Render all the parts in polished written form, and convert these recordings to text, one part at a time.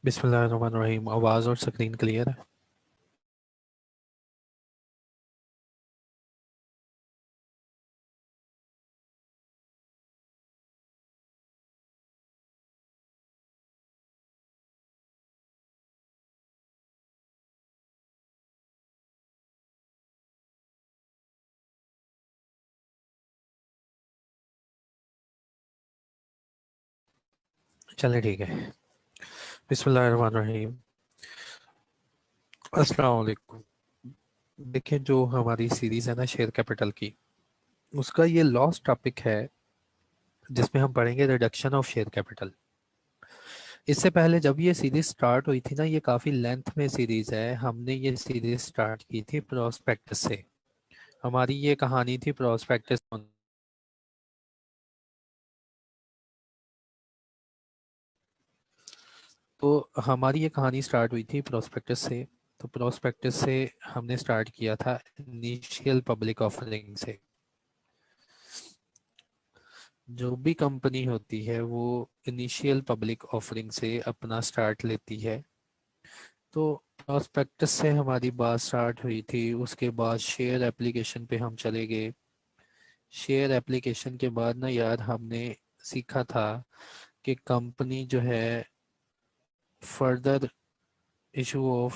बिस्मिल्लाहिर्रहमानिर्रहीम। आवाज़ और स्क्रीन क्लियर है? चले ठीक है। बिस्मिल्लाहिर्रहमानिर्रहीम। अस्सलाम वालेकुम। देखिए, जो हमारी सीरीज़ है ना शेयर कैपिटल की, उसका ये लास्ट टॉपिक है जिसमें हम पढ़ेंगे रिडक्शन ऑफ शेयर कैपिटल। इससे पहले जब ये सीरीज़ स्टार्ट हुई थी ना, ये काफ़ी लेंथ में सीरीज़ है। हमने ये सीरीज़ स्टार्ट की थी प्रोस्पेक्टस से। हमारी ये कहानी थी प्रोस्पेक्टस। तो हमारी ये कहानी स्टार्ट हुई थी प्रोस्पेक्टस से। तो प्रोस्पेक्टस से हमने स्टार्ट किया था इनिशियल पब्लिक ऑफरिंग से। जो भी कंपनी होती है वो इनिशियल पब्लिक ऑफरिंग से अपना स्टार्ट लेती है। तो प्रोस्पेक्टस से हमारी बात स्टार्ट हुई थी। उसके बाद शेयर एप्लीकेशन पे हम चले गए। शेयर एप्लीकेशन के बाद ना यार, हमने सीखा था कि कंपनी जो है further issue of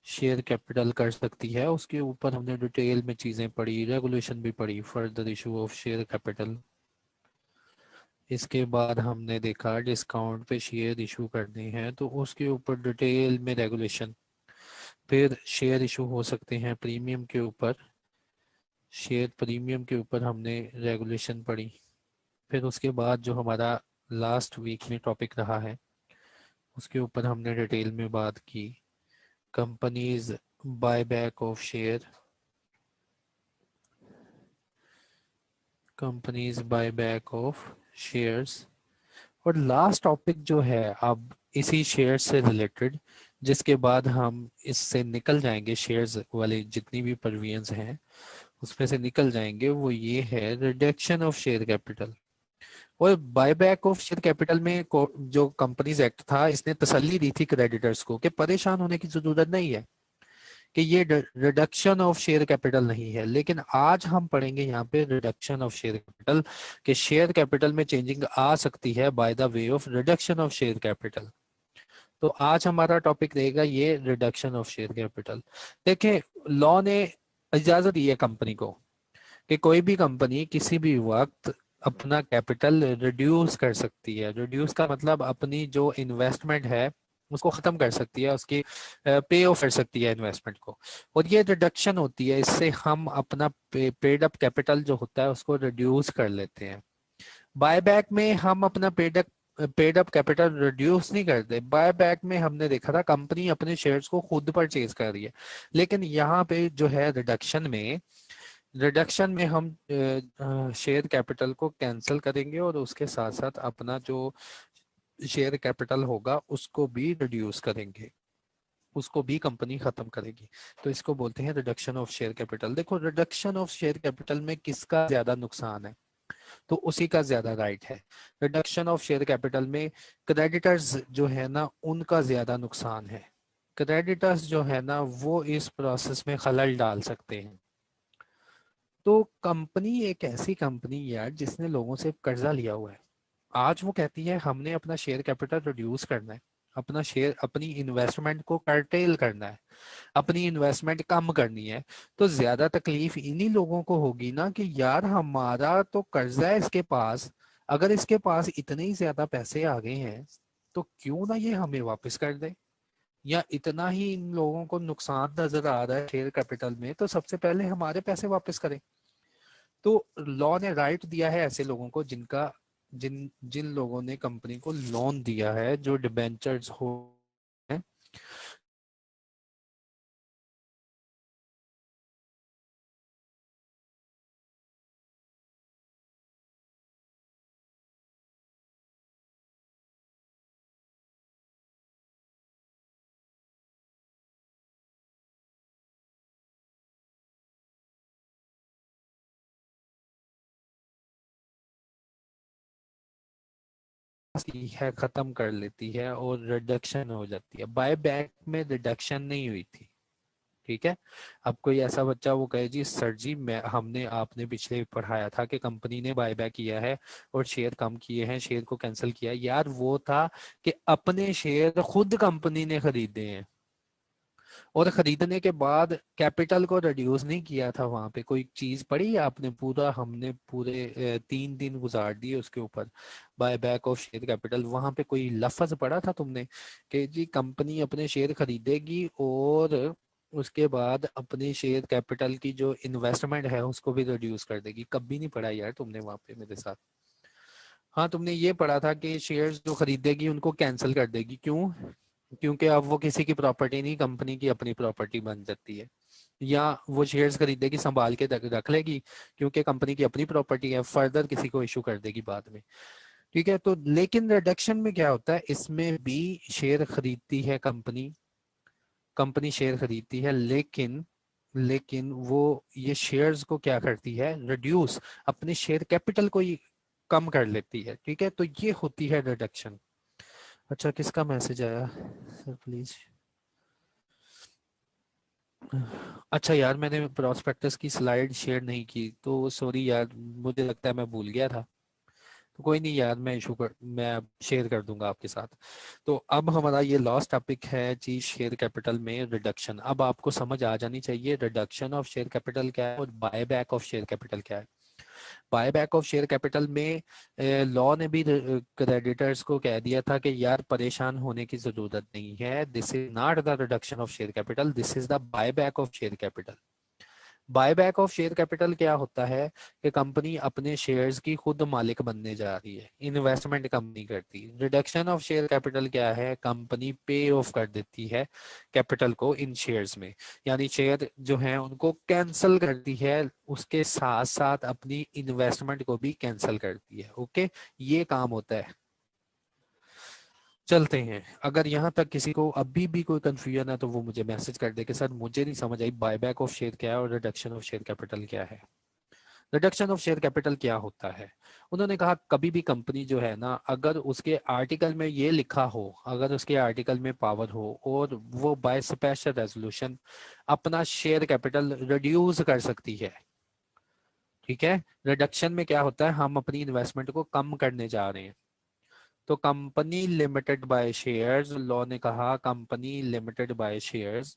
share capital कर सकती है। उसके ऊपर हमने डिटेल में चीज़ें पढ़ी, रेगुलेशन भी पढ़ी, further issue of share capital. इसके बाद हमने देखा डिस्काउंट पे शेयर इशू करने हैं तो उसके ऊपर डिटेल में रेगुलेशन। फिर शेयर इशू हो सकते हैं प्रीमियम के ऊपर। शेयर प्रीमियम के ऊपर हमने रेगुलेशन पढ़ी। फिर उसके बाद जो हमारा लास्ट वीक में टॉपिक रहा है, उसके ऊपर हमने डिटेल में बात की companies buy back of share. Companies buy back of shares. और लास्ट टॉपिक जो है अब इसी शेयर से रिलेटेड, जिसके बाद हम इससे निकल जाएंगे, शेयर्स वाले जितनी भी प्रोविजंस हैं उसमें से निकल जाएंगे, वो ये है रिडक्शन ऑफ शेयर कैपिटल। और बायबैक ऑफ शेयर कैपिटल में जो कंपनीज एक्ट था, इसने तसल्ली दी थी क्रेडिटर्स को कि परेशान होने की जरूरत नहीं है, कि ये रिडक्शन ऑफ शेयर कैपिटल नहीं है। लेकिन आज हम पढ़ेंगे यहाँ पे रिडक्शन ऑफ शेयर कैपिटल, कि शेयर कैपिटल में चेंजिंग आ सकती है by the way of reduction of share capital. तो आज हमारा टॉपिक रहेगा ये रिडक्शन ऑफ शेयर कैपिटल। देखिए, लॉ ने इजाजत दी है कंपनी को कि कोई भी कंपनी किसी भी वक्त अपना कैपिटल रिड्यूस कर सकती है। रिड्यूस का मतलब अपनी जो इन्वेस्टमेंट है उसको खत्म कर सकती है, उसकी पे ऑफ कर सकती है इन्वेस्टमेंट को। और ये रिडक्शन होती है, इससे हम अपना पेड अप कैपिटल जो होता है उसको रिड्यूस कर लेते हैं। बायबैक में हम अपना पेड अप कैपिटल रिड्यूस नहीं करते। बायबैक में हमने देखा था कंपनी अपने शेयर्स को खुद परचेज कर रही है। लेकिन यहाँ पे जो है रिडक्शन में हम शेयर कैपिटल को कैंसिल करेंगे और उसके साथ साथ अपना जो शेयर कैपिटल होगा उसको भी रिड्यूस करेंगे, उसको भी कंपनी खत्म करेगी। तो इसको बोलते हैं रिडक्शन ऑफ शेयर कैपिटल। देखो, रिडक्शन ऑफ शेयर कैपिटल में किसका ज्यादा नुकसान है, तो उसी का ज्यादा राइट है। रिडक्शन ऑफ शेयर कैपिटल में क्रेडिटर्स जो है ना उनका ज्यादा नुकसान है। क्रेडिटर्स जो है ना वो इस प्रोसेस में खलल डाल सकते हैं। तो कंपनी एक ऐसी कंपनी यार जिसने लोगों से कर्जा लिया हुआ है, आज वो कहती है हमने अपना शेयर कैपिटल रिड्यूस करना है, अपना शेयर अपनी इन्वेस्टमेंट को कर्टेल करना है, अपनी इन्वेस्टमेंट कम करनी है। तो ज्यादा तकलीफ इन्हीं लोगों को होगी ना कि यार हमारा तो कर्जा है इसके पास, अगर इसके पास इतने ही ज्यादा पैसे आ गए हैं तो क्यों ना ये हमें वापस कर दे। या इतना ही इन लोगों को नुकसान नजर आ रहा है शेयर कैपिटल में, तो सबसे पहले हमारे पैसे वापस करें। तो लॉ ने राइट दिया है ऐसे लोगों को जिनका जिन जिन लोगों ने कंपनी को लोन दिया है, जो डिबेंचर्स हो हैं। ही है, खत्म कर लेती है और रिडक्शन हो जाती है। बाय बैक में रिडक्शन नहीं हुई थी, ठीक है। अब कोई ऐसा बच्चा वो कहे जी सर जी मैं हमने आपने पिछले पढ़ाया था कि कंपनी ने बायबैक किया है और शेयर कम किए हैं, शेयर को कैंसिल किया है। यार वो था कि अपने शेयर खुद कंपनी ने खरीदे हैं और खरीदने के बाद कैपिटल को रिड्यूस नहीं किया था। वहां पे कोई चीज पड़ी है आपने, पूरा हमने पूरे 3 दिन गुजार दिए उसके ऊपर buy back of share capital, वहां पे कोई लफ्ज पड़ा था तुमने कि जी कंपनी अपने शेयर खरीदेगी और उसके बाद अपने शेयर कैपिटल की जो इन्वेस्टमेंट है उसको भी रिड्यूस कर देगी? कभी नहीं पढ़ा यार तुमने वहां पे मेरे साथ। हाँ तुमने ये पढ़ा था कि शेयर्स जो खरीदेगी उनको कैंसिल कर देगी, क्यों? क्योंकि अब वो किसी की प्रॉपर्टी नहीं, कंपनी की अपनी प्रॉपर्टी बन जाती है। या वो शेयर्स खरीदेगी संभाल के रख लेगी क्योंकि कंपनी की अपनी प्रॉपर्टी है, फर्दर किसी को इशू कर देगी बाद में, ठीक है। तो लेकिन रिडक्शन में क्या होता है, इसमें भी शेयर खरीदती है कंपनी, कंपनी शेयर खरीदती है, लेकिन लेकिन वो ये शेयर्स को क्या करती है, रिड्यूस, अपने शेयर कैपिटल को ही कम कर लेती है, ठीक है। तो ये होती है रिडक्शन। अच्छा किसका मैसेज आया सर प्लीज? अच्छा यार मैंने प्रोस्पेक्टस की स्लाइड शेयर नहीं की तो सॉरी यार, मुझे लगता है मैं भूल गया था। तो कोई नहीं यार, मैं शेयर कर दूंगा आपके साथ। तो अब हमारा ये लास्ट टॉपिक है जी, शेयर कैपिटल में रिडक्शन। अब आपको समझ आ जानी चाहिए रिडक्शन ऑफ शेयर कैपिटल क्या है और buy back of share capital क्या है। Buy back of share capital में लॉ ने भी क्रेडिटर्स को कह दिया था कि यार परेशान होने की जरूरत नहीं है, this is not the reduction of share capital, this is the buy back of share capital. Buyback of share capital क्या होता है कि कंपनी अपने शेयर्स की खुद मालिक बनने जा रही है, इन्वेस्टमेंट कंपनी करती है। रिडक्शन ऑफ शेयर कैपिटल क्या है, कंपनी पे ऑफ कर देती है कैपिटल को इन शेयर्स में, यानी शेयर जो है उनको कैंसिल करती है, उसके साथ साथ अपनी इन्वेस्टमेंट को भी कैंसिल करती है। ओके, ये काम होता है। चलते हैं, अगर यहाँ तक किसी को अभी भी कोई कंफ्यूजन है तो वो मुझे मैसेज कर दे कि सर मुझे नहीं समझ आई बायबैक ऑफ शेयर क्या है और रिडक्शन ऑफ शेयर कैपिटल क्या है। रिडक्शन ऑफ शेयर कैपिटल क्या होता है, उन्होंने कहा कभी भी कंपनी जो है ना, अगर उसके आर्टिकल में ये लिखा हो, अगर उसके आर्टिकल में पावर हो और वो बाय स्पेशल रेजोल्यूशन अपना शेयर कैपिटल रिड्यूस कर सकती है, ठीक है। रिडक्शन में क्या होता है, हम अपनी इन्वेस्टमेंट को कम करने जा रहे हैं। तो company limited by shares, law ने कहा कंपनी लिमिटेड बाय शेयर्स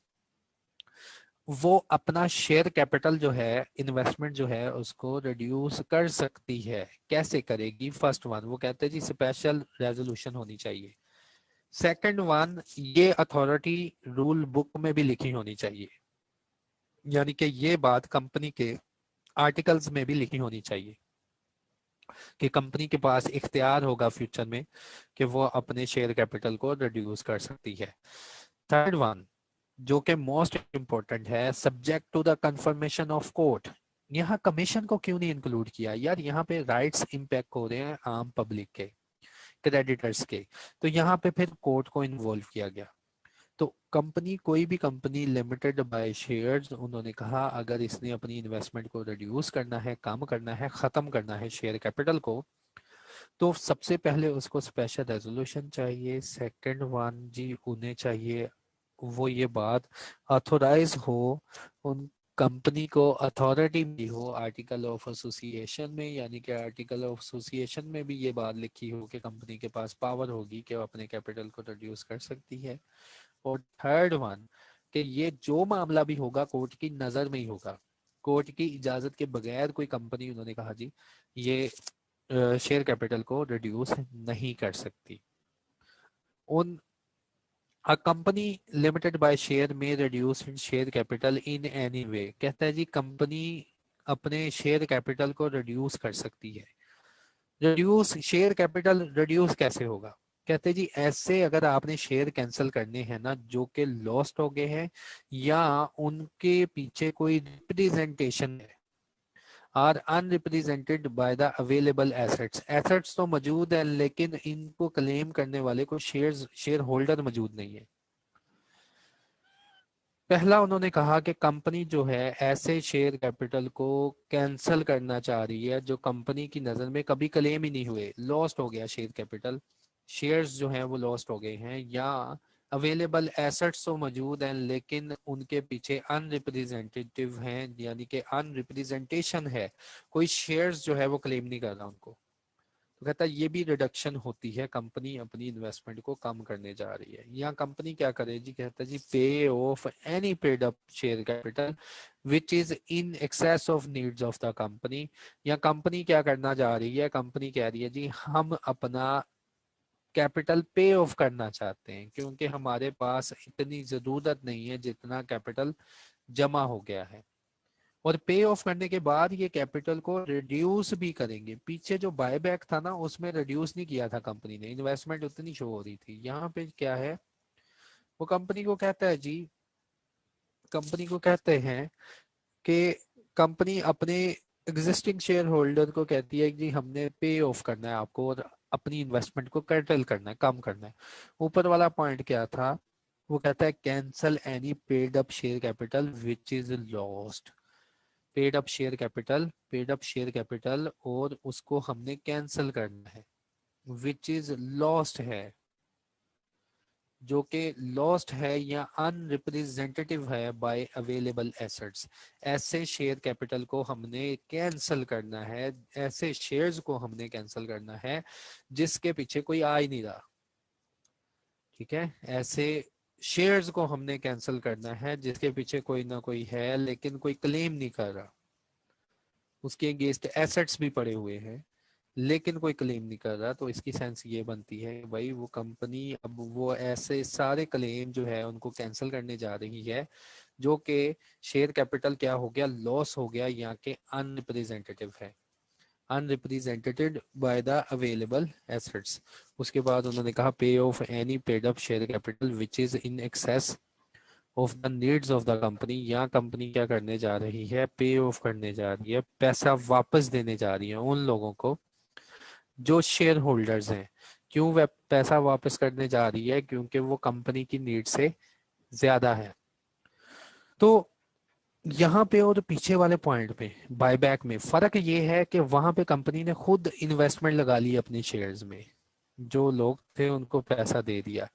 वो अपना शेयर कैपिटल जो है, इन्वेस्टमेंट जो है उसको रिड्यूस कर सकती है। कैसे करेगी? फर्स्ट वन, वो कहते हैं जी स्पेशल रेजोल्यूशन होनी चाहिए। सेकंड वन, ये अथॉरिटी रूल बुक में भी लिखी होनी चाहिए, यानी कि ये बात कंपनी के आर्टिकल्स में भी लिखी होनी चाहिए कि कंपनी के पास इख्तियार होगा फ्यूचर में कि वो अपने शेयर कैपिटल को रिड्यूस कर सकती है। थर्ड वन जो कि मोस्ट इंपॉर्टेंट है, subject to the confirmation of court. यहाँ कमीशन को क्यों नहीं इंक्लूड किया यार, यहाँ पे राइट्स इंपैक्ट हो रहे हैं आम पब्लिक के, क्रेडिटर्स के, तो यहाँ पे फिर कोर्ट को इन्वॉल्व किया गया। तो कंपनी, कोई भी कंपनी लिमिटेड बाय शेयर्स, उन्होंने कहा अगर इसने अपनी इन्वेस्टमेंट को रिड्यूस करना है, कम करना है, खत्म करना है शेयर कैपिटल को, तो सबसे पहले उसको स्पेशल रेजोल्यूशन चाहिए। सेकंड वन जी उन्हें चाहिए वो ये बात ऑथोराइज हो, उन कंपनी को अथॉरिटी भी हो आर्टिकल ऑफ एसोसिएशन में, यानी कि आर्टिकल ऑफ एसोसिएशन में भी ये बात लिखी हो कि कंपनी के पास पावर होगी कि वो अपने कैपिटल को रिड्यूस कर सकती है। और थर्ड वन कि ये जो मामला भी होगा कोर्ट की नजर में ही होगा, कोर्ट की इजाजत के बगैर कोई कंपनी, उन्होंने कहा जी ये शेयर कैपिटल को रिड्यूस नहीं कर सकती। उन A company limited by share may reduce its share capital in any way, कहता है जी कंपनी अपने शेयर कैपिटल को रिड्यूस कर सकती है। रिड्यूस शेयर कैपिटल रिड्यूस कैसे होगा, कहते हैं जी ऐसे अगर आपने शेयर कैंसिल करने हैं ना जो कि लॉस्ट हो गए हैं या उनके पीछे कोई रिप्रेजेंटेशन है, are unrepresented by the available assets, assets तो मौजूद है लेकिन इनको क्लेम करने वाले को शेयर होल्डर मौजूद नहीं है। पहला उन्होंने कहा कि कंपनी जो है ऐसे शेयर कैपिटल को कैंसिल करना चाह रही है जो कंपनी की नजर में कभी क्लेम ही नहीं हुए, लॉस्ट हो गया शेयर कैपिटल, शेयर्स जो हैं वो लॉस्ट हो गए हैं, या अवेलेबल एसेट्स तो मौजूद हैं लेकिन उनके पीछे अनरिप्रेजेंटेटिव हैं, यानी कि अनरिप्रेजेंटेशन है, कोई शेयर्स जो है वो क्लेम नहीं कर रहा उनको। तो कहता है ये भी रिडक्शन होती है, कंपनी अपनी इन्वेस्टमेंट को कम करने जा रही है। यहाँ कंपनी क्या करे जी, कहता है जी पे of any paid up share capital which is in excess of needs of the company. या कंपनी क्या करना जा रही है, कंपनी कह रही है जी हम अपना कैपिटल पे ऑफ करना चाहते हैं क्योंकि हमारे पास इतनी जरूरत नहीं है जितना कैपिटल जमा हो गया है, और पे ऑफ करने के बाद ये कैपिटल को रिड्यूस भी करेंगे। पीछे जो बायबैक था ना उसमें रिड्यूस नहीं किया था कंपनी ने, इन्वेस्टमेंट उतनी शो हो रही थी। यहाँ पे क्या है, वो कंपनी को कहता है जी, कंपनी को कहते हैं कि कंपनी अपने एग्जिस्टिंग शेयर होल्डर को कहती है कि जी हमने पे ऑफ करना है आपको और अपनी इन्वेस्टमेंट को कर्टल करना है, कम करना है। ऊपर वाला पॉइंट क्या था, वो कहता है cancel any paid up share capital which is lost. Paid up share capital, paid up share capital और उसको हमने कैंसिल करना है, विच इज लॉस्ट है, जो कि लॉस्ट है या अनरिप्रेजेंटेटिव है बाय अवेलेबल एसेट्स। ऐसे शेयर कैपिटल को हमने कैंसिल करना है, ऐसे शेयर्स को हमने कैंसिल करना है जिसके पीछे कोई आ ही नहीं रहा। ठीक है, ऐसे शेयर्स को हमने कैंसिल करना है जिसके पीछे कोई ना कोई है लेकिन कोई क्लेम नहीं कर रहा, उसके अगेंस्ट एसेट्स भी पड़े हुए हैं लेकिन कोई क्लेम नहीं कर रहा। तो इसकी सेंस ये बनती है भाई वो कंपनी अब वो ऐसे सारे क्लेम जो है उनको कैंसिल करने जा रही है जो कि शेयर कैपिटल क्या हो गया, लॉस हो गया, यहाँ के अनरिप्रेजेंटेटिव है, unrepresented by the available assets. उसके बाद उन्होंने कहा पे of any paid up share capital which is in excess of the needs of the company. यहाँ कंपनी क्या करने जा रही है, पे ऑफ करने जा रही है, पैसा वापस देने जा रही है उन लोगों को जो शेयर होल्डर्स हैं। क्यों वह पैसा वापस करने जा रही है, क्योंकि वो कंपनी की नीड से ज्यादा है। तो यहाँ पे और पीछे वाले पॉइंट पे बायबैक में फर्क ये है कि वहां पे कंपनी ने खुद इन्वेस्टमेंट लगा ली अपनी शेयर्स में, जो लोग थे उनको पैसा दे दिया।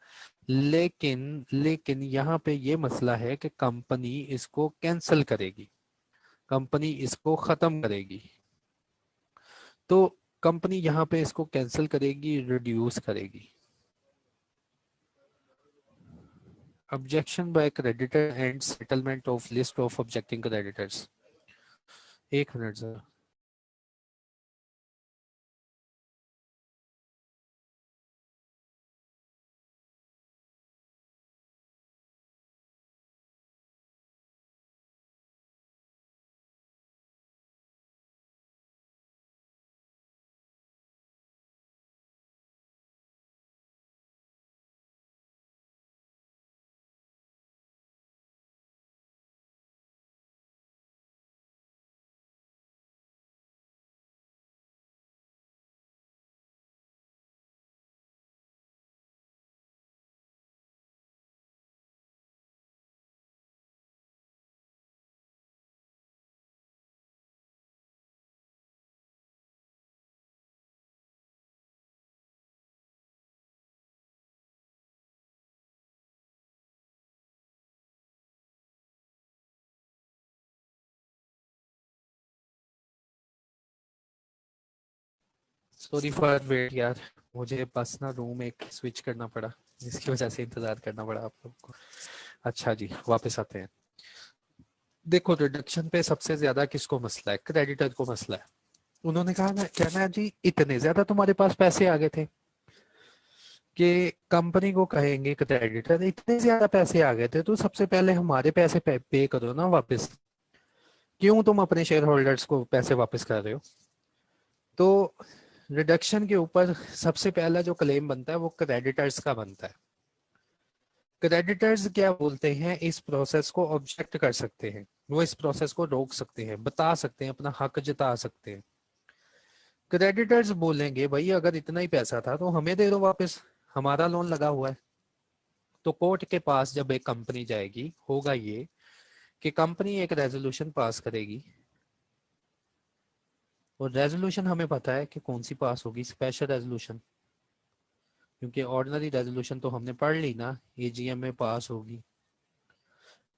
लेकिन लेकिन यहाँ पे ये मसला है कि कंपनी इसको कैंसिल करेगी, कंपनी इसको खत्म करेगी। तो कंपनी यहाँ पे इसको कैंसिल करेगी, रिड्यूस करेगी। Objection by creditor and settlement of list of objecting creditors. एक minute sir. Sorry for wait यार, मुझे बस ना रूम एक स्विच करना पड़ा जिसकी वजह से इंतजार करना पड़ा आप लोग को। अच्छा जी, वापस आते हैं। देखो रिडक्शन पे सबसे ज्यादा किसको मसला है, क्रेडिटर को मसला है। उन्होंने कहा ना, कहना है जी इतने ज्यादा तुम्हारे पास पैसे आ गए थे कि कंपनी को कहेंगे क्रेडिटर इतने ज्यादा पैसे आ गए थे तो सबसे पहले हमारे पैसे पे करो ना वापस, क्यों तुम अपने शेयर होल्डर्स को पैसे वापस कर रहे हो। तो रिडक्शन के ऊपर सबसे पहला जो क्लेम बनता है वो क्रेडिटर्स का बनता है। क्रेडिटर्स क्या बोलते हैं, इस प्रोसेस को ऑब्जेक्ट कर सकते हैं, वो इस प्रोसेस को रोक सकते हैं, बता सकते हैं, अपना हक जता सकते हैं। क्रेडिटर्स बोलेंगे भाई अगर इतना ही पैसा था तो हमें दे दो वापस, हमारा लोन लगा हुआ है। तो कोर्ट के पास जब एक कंपनी जाएगी होगा ये कि कंपनी एक रेजोल्यूशन पास करेगी, और रेजोल्यूशन हमें पता है कि कौन सी पास होगी, स्पेशल रेजोल्यूशन। क्योंकि ऑर्डिनरी रेजोल्यूशन तो हमने पढ़ ली ना, एजीएम में पास होगी।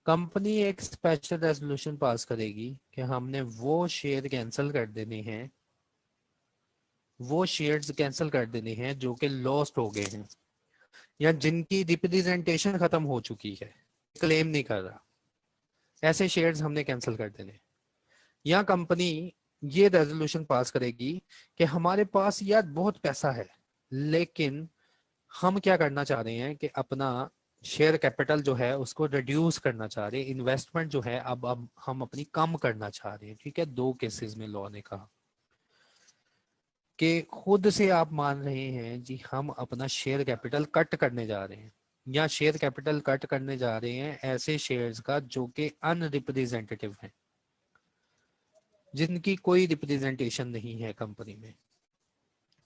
कंपनी एक स्पेशल रेजोल्यूशन पास करेगी कि हमने वो शेयर कैंसिल कर देने हैं, वो शेयर्स कैंसिल कर देने हैं जो कि लॉस्ट हो गए हैं या जिनकी रिप्रेजेंटेशन खत्म हो चुकी है, क्लेम नहीं कर रहा, ऐसे शेयर्स हमने कैंसिल कर देने। या कंपनी ये रेजोल्यूशन पास करेगी कि हमारे पास यार बहुत पैसा है, लेकिन हम क्या करना चाह रहे हैं कि अपना शेयर कैपिटल जो है उसको रिड्यूस करना चाह रहे हैं, इन्वेस्टमेंट जो है अब हम अपनी कम करना चाह रहे हैं। ठीक है, दो केसेस में लॉ ने कहा कि खुद से आप मान रहे हैं जी हम अपना शेयर कैपिटल कट करने जा रहे हैं, या शेयर कैपिटल कट करने जा रहे हैं ऐसे शेयर्स का जो कि अनरिप्रेजेंटेटिव हैं, जिनकी कोई रिप्रेजेंटेशन नहीं है कंपनी में।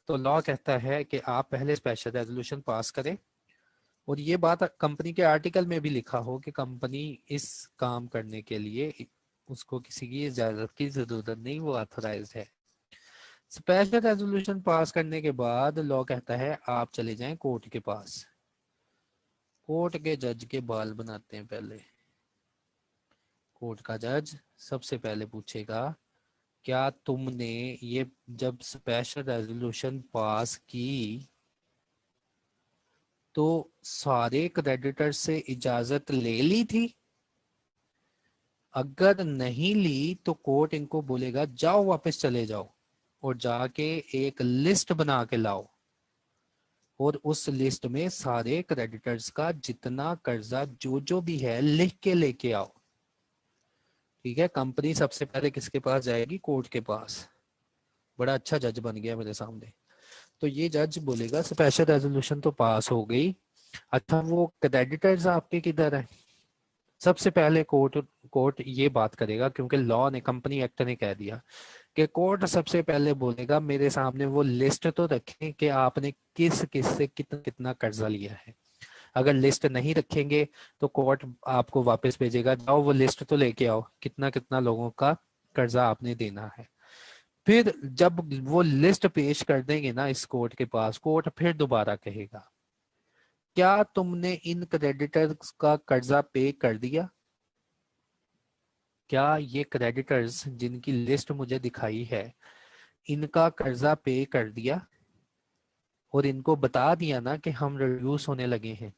तो लॉ कहता है कि आप पहले स्पेशल रेजोल्यूशन पास करें, और ये बात कंपनी के आर्टिकल में भी लिखा हो कि कंपनी इस काम करने के लिए उसको किसी की इजाजत की जरूरत नहीं, वो ऑथराइज्ड है। स्पेशल रेजोल्यूशन पास करने के बाद लॉ कहता है आप चले जाएं कोर्ट के पास। कोर्ट के जज के बाल बनाते हैं पहले। कोर्ट का जज सबसे पहले पूछेगा क्या तुमने ये जब स्पेशल रेजोल्यूशन पास की तो सारे क्रेडिटर से इजाजत ले ली थी? अगर नहीं ली तो कोर्ट इनको बोलेगा जाओ वापस चले जाओ और जाके एक लिस्ट बना के लाओ, और उस लिस्ट में सारे क्रेडिटर्स का जितना कर्जा जो जो भी है लिख के लेके आओ। ठीक है, कंपनी सबसे पहले किसके पास जाएगी? कोर्ट के पास। बड़ा अच्छा जज बन गया मेरे सामने। तो ये जज बोलेगा स्पेशल रेजोल्यूशन तो पास हो गई, अच्छा वो क्रेडिटर्स आपके किधर है? सबसे पहले कोर्ट कोर्ट ये बात करेगा, क्योंकि लॉ ने, कंपनी एक्ट ने कह दिया कि कोर्ट सबसे पहले बोलेगा मेरे सामने वो लिस्ट तो रखें कि आपने किस किस से कितना कितना कर्जा लिया है। अगर लिस्ट नहीं रखेंगे तो कोर्ट आपको वापस भेजेगा जाओ वो लिस्ट तो लेके आओ कितना कितना लोगों का कर्जा आपने देना है। फिर जब वो लिस्ट पेश कर देंगे ना इस कोर्ट के पास, कोर्ट फिर दोबारा कहेगा क्या तुमने इन क्रेडिटर्स का कर्जा पे कर दिया? क्या ये क्रेडिटर्स जिनकी लिस्ट मुझे दिखाई है इनका कर्जा पे कर दिया और इनको बता दिया ना कि हम रिड्यूस होने लगे हैं?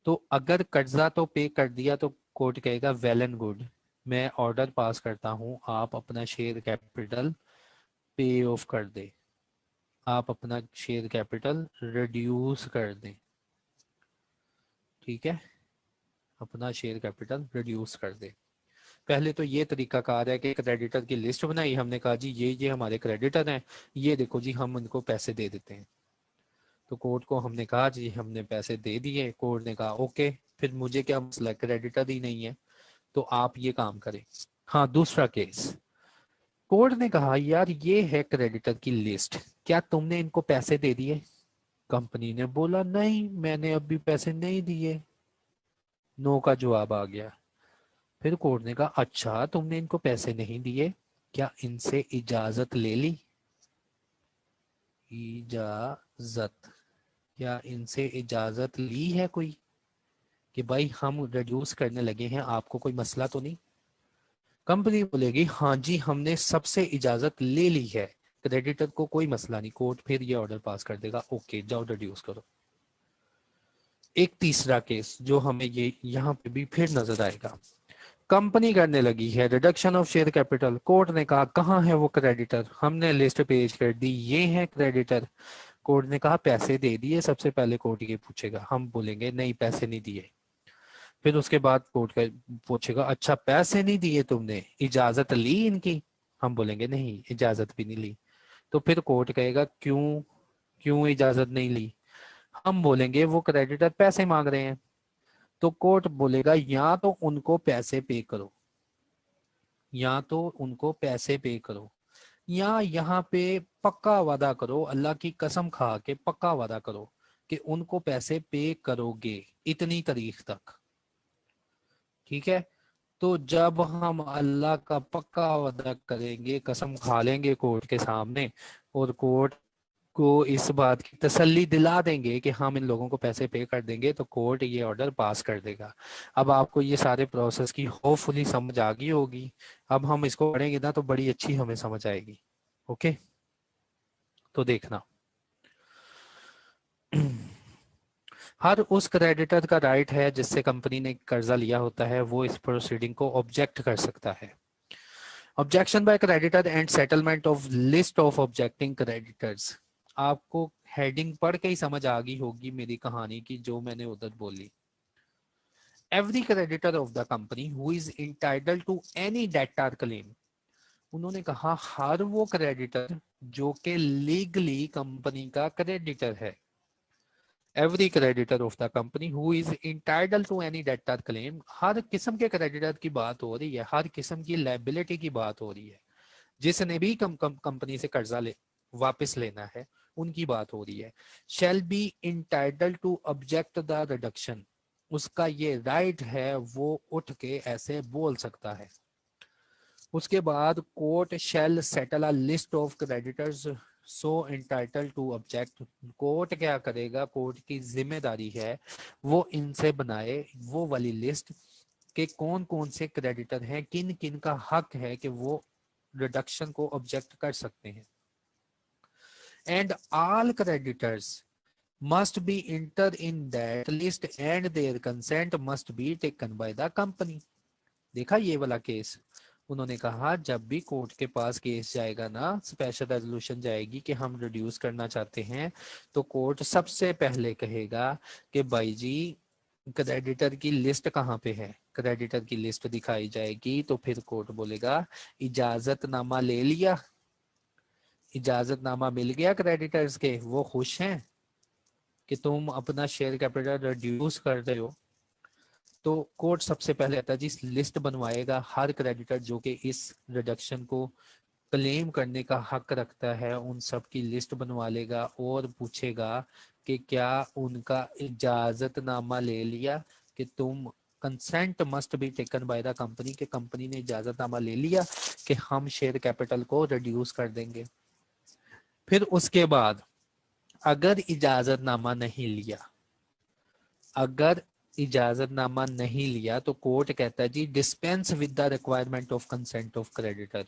तो अगर कर्जा तो पे कर दिया तो कोर्ट कहेगा वेल एंड गुड, मैं ऑर्डर पास करता हूं आप अपना शेयर कैपिटल पे ऑफ कर दे, आप अपना शेयर कैपिटल रिड्यूस कर दें। ठीक है, अपना शेयर कैपिटल रिड्यूस कर दे। पहले तो ये तरीकाकार है कि क्रेडिटर की लिस्ट बनाई, हमने कहा जी ये हमारे क्रेडिटर हैं, ये देखो जी हम उनको पैसे दे देते हैं। तो कोर्ट को हमने कहा जी हमने पैसे दे दिए, कोर्ट ने कहा ओके, फिर मुझे क्या मसला, क्रेडिटर ही नहीं है, तो आप ये काम करें। हाँ, दूसरा केस, कोर्ट ने कहा यार ये है क्रेडिटर की लिस्ट, क्या तुमने इनको पैसे दे दिए? कंपनी ने बोला नहीं मैंने अभी पैसे नहीं दिए, नो का जवाब आ गया। फिर कोर्ट ने कहा अच्छा तुमने इनको पैसे नहीं दिए, क्या इनसे इजाजत ले ली? इजाजत, क्या इनसे इजाजत ली है कोई कि भाई हम रिड्यूस करने लगे हैं, आपको कोई मसला तो नहीं? कंपनी बोलेगी हाँ जी हमने सबसे इजाजत ले ली है, क्रेडिटर को कोई मसला नहीं। कोर्ट फिर ये ऑर्डर पास कर देगा ओके जाओ रिड्यूस करो। एक तीसरा केस जो हमें ये यहाँ पे भी फिर नजर आएगा, कंपनी करने लगी है reduction of share capital, court ने कहा कहाँ है वो क्रेडिटर, हमने लिस्ट पेश कर दी ये है क्रेडिटर। कोर्ट ने कहा पैसे दे दिए? सबसे पहले कोर्ट ये पूछेगा, हम बोलेंगे नहीं पैसे नहीं दिए। फिर उसके बाद कोर्ट का पूछेगा अच्छा पैसे नहीं दिए तुमने, इजाजत ली इनकी? हम बोलेंगे नहीं इजाजत भी नहीं ली। तो फिर कोर्ट कहेगा क्यों, क्यों इजाजत नहीं ली? हम बोलेंगे वो क्रेडिटर पैसे मांग रहे हैं। तो कोर्ट बोलेगा या तो उनको पैसे पे करो, या तो उनको पैसे पे करो, या यहाँ पे पक्का वादा करो, अल्लाह की कसम खा के पक्का वादा करो कि उनको पैसे पे करोगे इतनी तारीख तक। ठीक है, तो जब हम अल्लाह का पक्का वादा करेंगे, कसम खा लेंगे कोर्ट के सामने, और कोर्ट को इस बात की तसल्ली दिला देंगे कि हम इन लोगों को पैसे पे कर देंगे तो कोर्ट ये ऑर्डर पास कर देगा। अब आपको ये सारे प्रोसेस की होपफुली समझ आ गई होगी। अब हम इसको पढ़ेंगे ना तो बड़ी अच्छी हमें समझ आएगी। ओके, तो देखना। हर उस क्रेडिटर का राइट है जिससे कंपनी ने कर्जा लिया होता है, वो इस प्रोसीडिंग को ऑब्जेक्ट कर सकता है। Objection by creditor and settlement of list of objecting creditors. आपको हेडिंग पढ़ के ही समझ आ गई होगी मेरी कहानी की जो मैंने उधर बोली। Every creditor of the company who is entitled to any debt or claim. उन्होंने कहा हर वो क्रेडिटर जो कि लीगली कंपनी का क्रेडिटर है। Every creditor of the company who is entitle to any debt or claim. हर किस्म के क्रेडिटर की बात हो रही है, हर किस्म की लायबिलिटी की बात हो रही है। जिसने भी कंपनी से कर्जा वापस लेना है उनकी बात हो रही है। Shall be entitled to object the reduction. उसका ये राइट है, वो उठ के ऐसे बोल सकता है। उसके बाद court shall settle a list of creditors so entitled to object. Court क्या करेगा, कोर्ट की जिम्मेदारी है वो इनसे बनाए वो वाली लिस्ट के कौन कौन से क्रेडिटर हैं, किन किन का हक है कि वो रिडक्शन को ऑब्जेक्ट कर सकते हैं। And all creditors must be enter in that list and their consent must be taken by the company. देखा ये वाला केस। उन्होंने कहा जब भी कोर्ट के पास केस जाएगा ना, स्पेशल रेजोल्यूशन जाएगी कि हम रिड्यूस करना चाहते हैं, तो कोर्ट सबसे पहले कहेगा कि भाई जी क्रेडिटर की लिस्ट कहाँ पे है। क्रेडिटर की लिस्ट दिखाई जाएगी तो फिर कोर्ट बोलेगा इजाजतनामा ले लिया, इजाजतनामा मिल गया क्रेडिटर्स के, वो खुश हैं कि तुम अपना शेयर कैपिटल रिड्यूस कर रहे हो। तो कोर्ट सबसे पहले कहता है जी लिस्ट बनवाएगा, हर क्रेडिटर जो कि इस रिडक्शन को क्लेम करने का हक रखता है उन सब की लिस्ट बनवा लेगा और पूछेगा कि क्या उनका इजाजतनामा ले लिया, कि तुम consent must be taken by the company, के कंपनी ने इजाजतनामा ले लिया कि हम शेयर कैपिटल को रिड्यूस कर देंगे। फिर उसके बाद अगर इजाजतनामा नहीं लिया, अगर इजाजतनामा नहीं लिया तो कोर्ट कहता है जी dispense with the requirement of consent of creditor.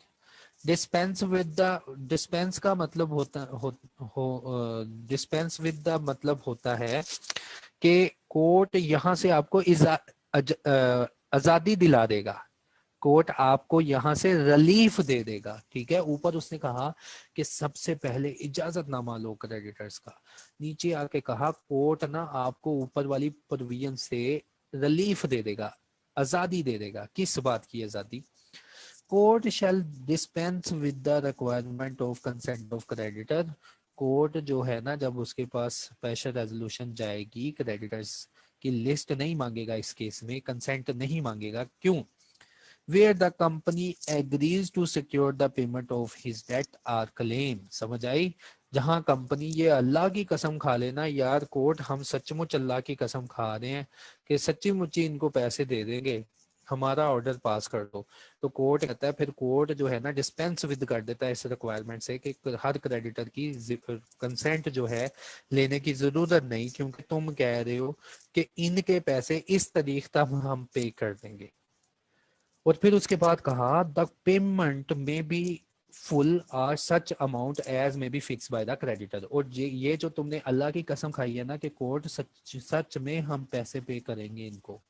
Dispense with the, dispense का मतलब डिस्पेंस विद द मतलब होता है कि कोर्ट यहां से आपको आजादी दिला देगा, कोर्ट आपको यहां से रिलीफ दे देगा। ठीक है, ऊपर उसने कहा कि सबसे पहले इजाजतनामा लो क्रेडिटर्स का, नीचे आके कहा कोर्ट ना आपको ऊपर वाली प्रोविजन से रिलीफ दे देगा, आजादी दे देगा। किस बात की आजादी? Court shell dispense with the requirement of consent of creditor. Court जो है ना, जब उसके पास स्पेशल रेजोल्यूशन जाएगी, क्रेडिटर्स की लिस्ट नहीं मांगेगा, इस केस में कंसेंट नहीं मांगेगा। क्यों? where the company agrees to secure the payment of his debt or claim। समझ आई? जहां कंपनी ये अल्लाह की कसम खा लेना, यार कोर्ट हम सचमुच अल्लाह की कसम खा रहे हैं कि सच्ची मुच्ची इनको पैसे दे देंगे, हमारा ऑर्डर पास कर दो। तो कोर्ट कहता है, फिर कोर्ट जो है ना डिस्पेंस विद कर देता है इस रिक्वायरमेंट से कि हर क्रेडिटर की कंसेंट जो है लेने की जरूरत नहीं, क्योंकि तुम कह रहे हो कि इनके पैसे इस तारीख तक हम पे कर देंगे। और फिर उसके बाद कहा द पेमेंट में बी फुल और सच अमाउंट एज में B fix by the creditor. और ये जो तुमने अल्लाह की कसम खाई है ना कि कोर्ट सच सच में हम पैसे पे करेंगे इनको,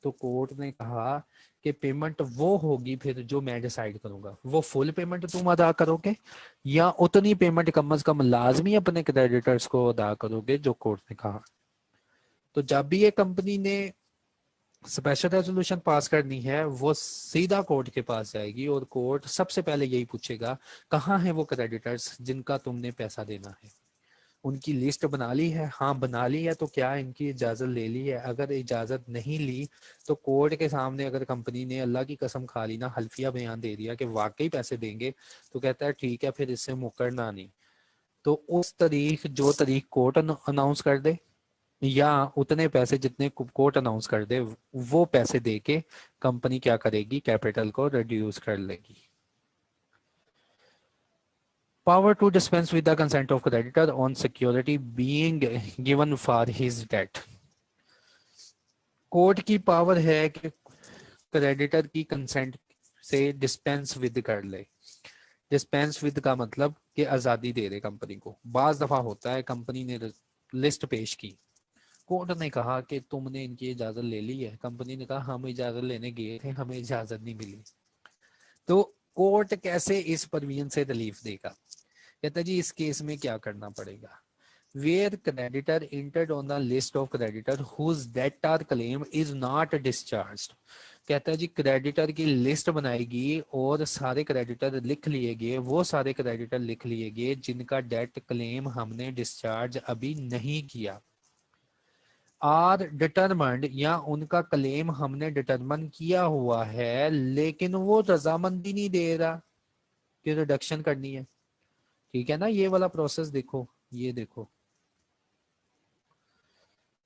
तो कोर्ट ने कहा कि पेमेंट वो होगी फिर जो मैं डिसाइड करूंगा। वो फुल पेमेंट तुम अदा करोगे या उतनी पेमेंट कम से कम लाजमी अपने क्रेडिटर्स को अदा करोगे जो कोर्ट ने कहा। तो जब भी ये कंपनी ने स्पेशल रेजोल्यूशन पास करनी है वो सीधा कोर्ट के पास जाएगी और कोर्ट सबसे पहले यही पूछेगा कहाँ है वो क्रेडिटर्स जिनका तुमने पैसा देना है। उनकी लिस्ट बना ली है? हाँ बना ली है। तो क्या इनकी इजाजत ले ली है? अगर इजाजत नहीं ली तो कोर्ट के सामने अगर कंपनी ने अल्लाह की कसम खा ली ना, हल्फिया बयान दे दिया कि वाकई पैसे देंगे, तो कहता है ठीक है फिर इससे मुकरना नहीं। तो उस तारीख जो तारीख कोर्ट अनाउंस कर दे या उतने पैसे जितने कोर्ट अनाउंस कर दे वो पैसे दे के कंपनी क्या करेगी, कैपिटल को रिड्यूस कर लेगी। Power to dispense with the consent of creditor on security being given for his debt. Court की पावर है कि क्रेडिटर की कंसेंट से डिस्पेंस विद कर ले। डिस्पेंस विद का मतलब कि आज़ादी दे दे कंपनी को। बाज दफा होता है कंपनी ने लिस्ट पेश की, कोर्ट ने कहा कि तुमने इनकी इजाजत ले ली है, कंपनी ने कहा हम इजाजत लेने गए थे, हमें इजाजत नहीं मिली, तो कोर्ट कैसे इस परवीन से रिलीफ देगा? कहता जी इस केस में क्या करना पड़ेगा, where creditor entered on the list of creditor whose debt or claim is not discharged. कहता है जी क्रेडिटर की लिस्ट बनाएगी और सारे क्रेडिटर लिख लिए गए, वो सारे क्रेडिटर लिख लिए गए जिनका डेट क्लेम हमने डिस्चार्ज अभी नहीं किया। आर डिटरमंड या उनका क्लेम हमने डिटरमन किया हुआ है लेकिन वो रजामंदी नहीं दे रहा कि रिडक्शन करनी है। ठीक है ना, ये वाला प्रोसेस देखो, ये देखो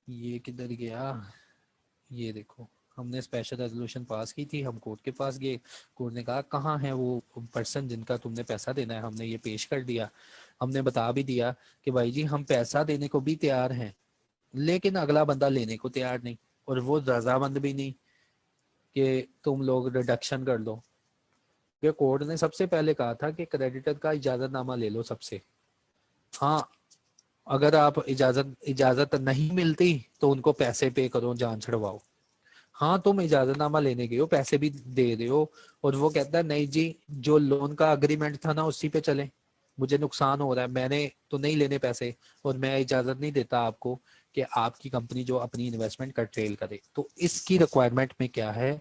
ये किधर गया, ये देखो हमने स्पेशल रेजोल्यूशन पास की थी, हम कोर्ट के पास गए, कोर्ट ने कहा कहाँ है वो पर्सन जिनका तुमने पैसा देना है, हमने ये पेश कर दिया, हमने बता भी दिया कि भाई जी हम पैसा देने को भी तैयार हैं लेकिन अगला बंदा लेने को तैयार नहीं और वो रजामंद भी नहीं कि तुम लोग रिडक्शन कर लो। ये कोर्ट ने सबसे पहले कहा था कि क्रेडिटर का इजाजतनामा ले लो सबसे। हाँ, अगर आप इजाजत नहीं मिलती तो उनको पैसे पे करो, जान छड़वाओ। हाँ, तुम इजाजतनामा लेने गए हो, पैसे भी दे रहे हो और वो कहता है नहीं जी जो लोन का अग्रीमेंट था ना उसी पे चले, मुझे नुकसान हो रहा है, मैंने तो नहीं लेने पैसे और मैं इजाजत नहीं देता आपको कि आपकी कंपनी जो अपनी इन्वेस्टमेंट कर्टेल करे। तो इसकी रिक्वायरमेंट में क्या है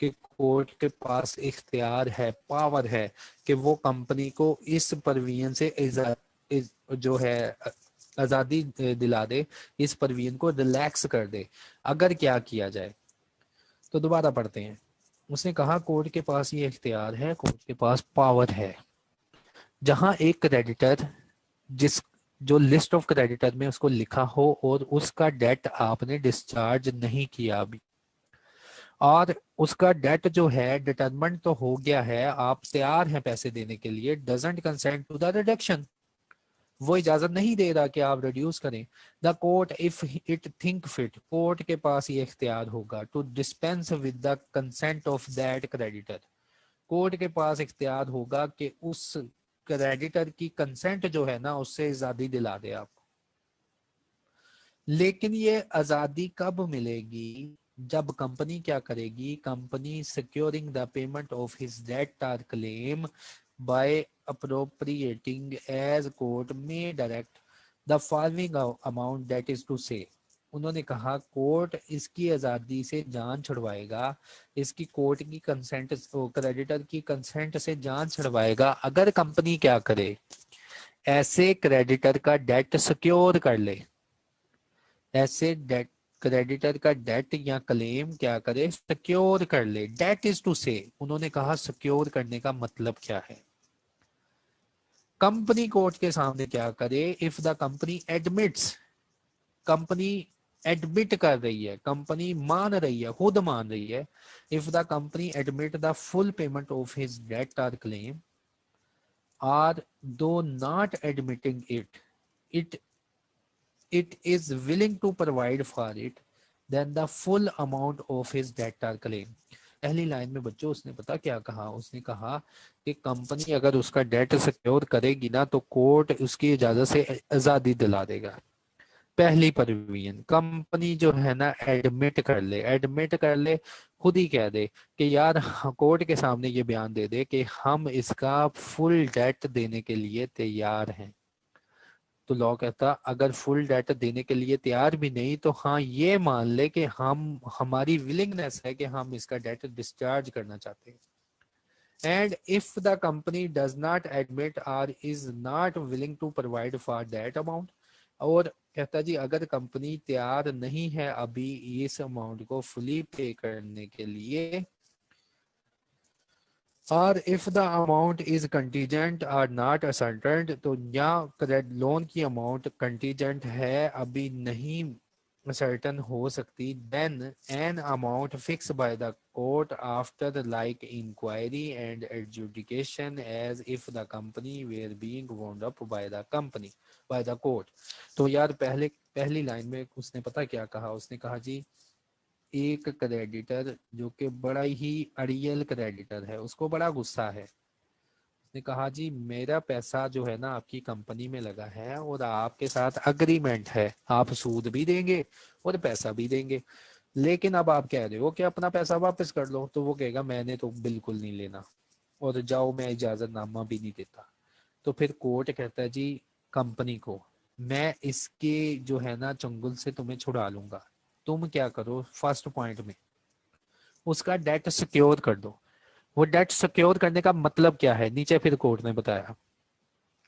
कि कोर्ट के पास इख्तियार है, पावर है कि वो कंपनी को इस परवीन से जो है आज़ादी दिला दे, इस परवीन को रिलैक्स कर दे। अगर क्या किया जाए, तो दोबारा पढ़ते हैं। उसने कहा कोर्ट के पास ये इख्तियार है, कोर्ट के पास पावर है, जहां एक क्रेडिटर जिस जो लिस्ट ऑफ क्रेडिटर में उसको लिखा हो और उसका डेट आपने डिस्चार्ज नहीं किया अभी, और उसका डेट जो है डिटरमेंट तो हो गया है, आप तैयार हैं पैसे देने के लिए, doesn't consent to the reduction, वो इजाजत नहीं दे रहा कि आप रिड्यूस करें। The court if it think fit, court के पास ये इख्तियार होगा to dispense with the consent of that creditor, court के पास इख्तियार होगा कि उस क्रेडिटर की कंसेंट जो है ना उससे आजादी दिला दे आप। लेकिन ये आजादी कब मिलेगी, जब कंपनी क्या करेगी, company securing the payment of his debt or claim by appropriating as court may direct the following amount, that is to say, उन्होंने कहा कोर्ट इसकी आज़ादी से जान छुड़वाएगा, इसकी कोर्ट की कंसेंट, क्रेडिटर की कंसेंट से जान छुड़वाएगा अगर कंपनी क्या करे, ऐसे क्रेडिटर का डेट सिक्योर कर ले, ऐसे डेट क्रेडिटर का डेट या क्लेम क्या करे, सिक्योर कर ले। डेट इज टू से, उन्होंने कहा सिक्योर करने का मतलब क्या है, कंपनी कोर्ट के सामने क्या करे, if the company admits, company admit कर रही है, कंपनी मान रही है, खुद मान रही है, if the company admit the full payment of his debt or claim, or do not admitting it, it it is willing to provide for it, then the full amount of his debt or claim। पहली line में बच्चों उसने पता क्या कहा, उसने कहा कि कंपनी अगर उसका डेट सिक्योर करेगी ना तो कोर्ट उसकी इजाजत से आजादी दिला देगा। पहली परवीन, कंपनी जो है ना एडमिट कर ले, एडमिट कर ले, खुद ही कह दे कि यार कोर्ट के सामने ये बयान दे दे कि हम इसका फुल डेट देने के लिए तैयार हैं। तो लॉ कहता अगर फुल डेटा देने के लिए तैयार भी नहीं तो हाँ ये मान ले कि हम, हमारी विलिंगनेस है कि हम इसका डेटा डिस्चार्ज करना चाहते हैं। And if the company does not admit और is not willing to provide for that amount, और कहता जी अगर कंपनी तैयार नहीं है अभी इस अमाउंट को फुली पे करने के लिए, और if the amount is contingent और नॉट असर्टेंड, तो या लोन की अमाउंट कंटीजेंट है, अभी नहीं सर्टन हो सकती, then an amount fix by the court after like inquiry and adjudication as if the company were being wound up by the court. तो यार पहली लाइन में उसने पता क्या कहा, उसने कहा जी एक क्रेडिटर जो कि बड़ा ही अड़ियल क्रेडिटर है, उसको बड़ा गुस्सा है, ने कहा जी मेरा पैसा जो है ना आपकी कंपनी में लगा है और आपके साथ अग्रीमेंट है, आप सूद भी देंगे और पैसा भी देंगे, लेकिन अब आप कह रहे हो कि अपना पैसा वापस कर लो। तो वो कहेगा मैंने तो बिल्कुल नहीं लेना, और जाओ मैं इजाजतनामा भी नहीं देता। तो फिर कोर्ट कहता है जी कंपनी को, मैं इसके जो है ना चंगुल से तुम्हें छुड़ा लूंगा, तुम क्या करो फर्स्ट पॉइंट में उसका डेट सिक्योर कर दो। वो डेट सिक्योर करने का मतलब क्या है, नीचे फिर कोर्ट ने बताया,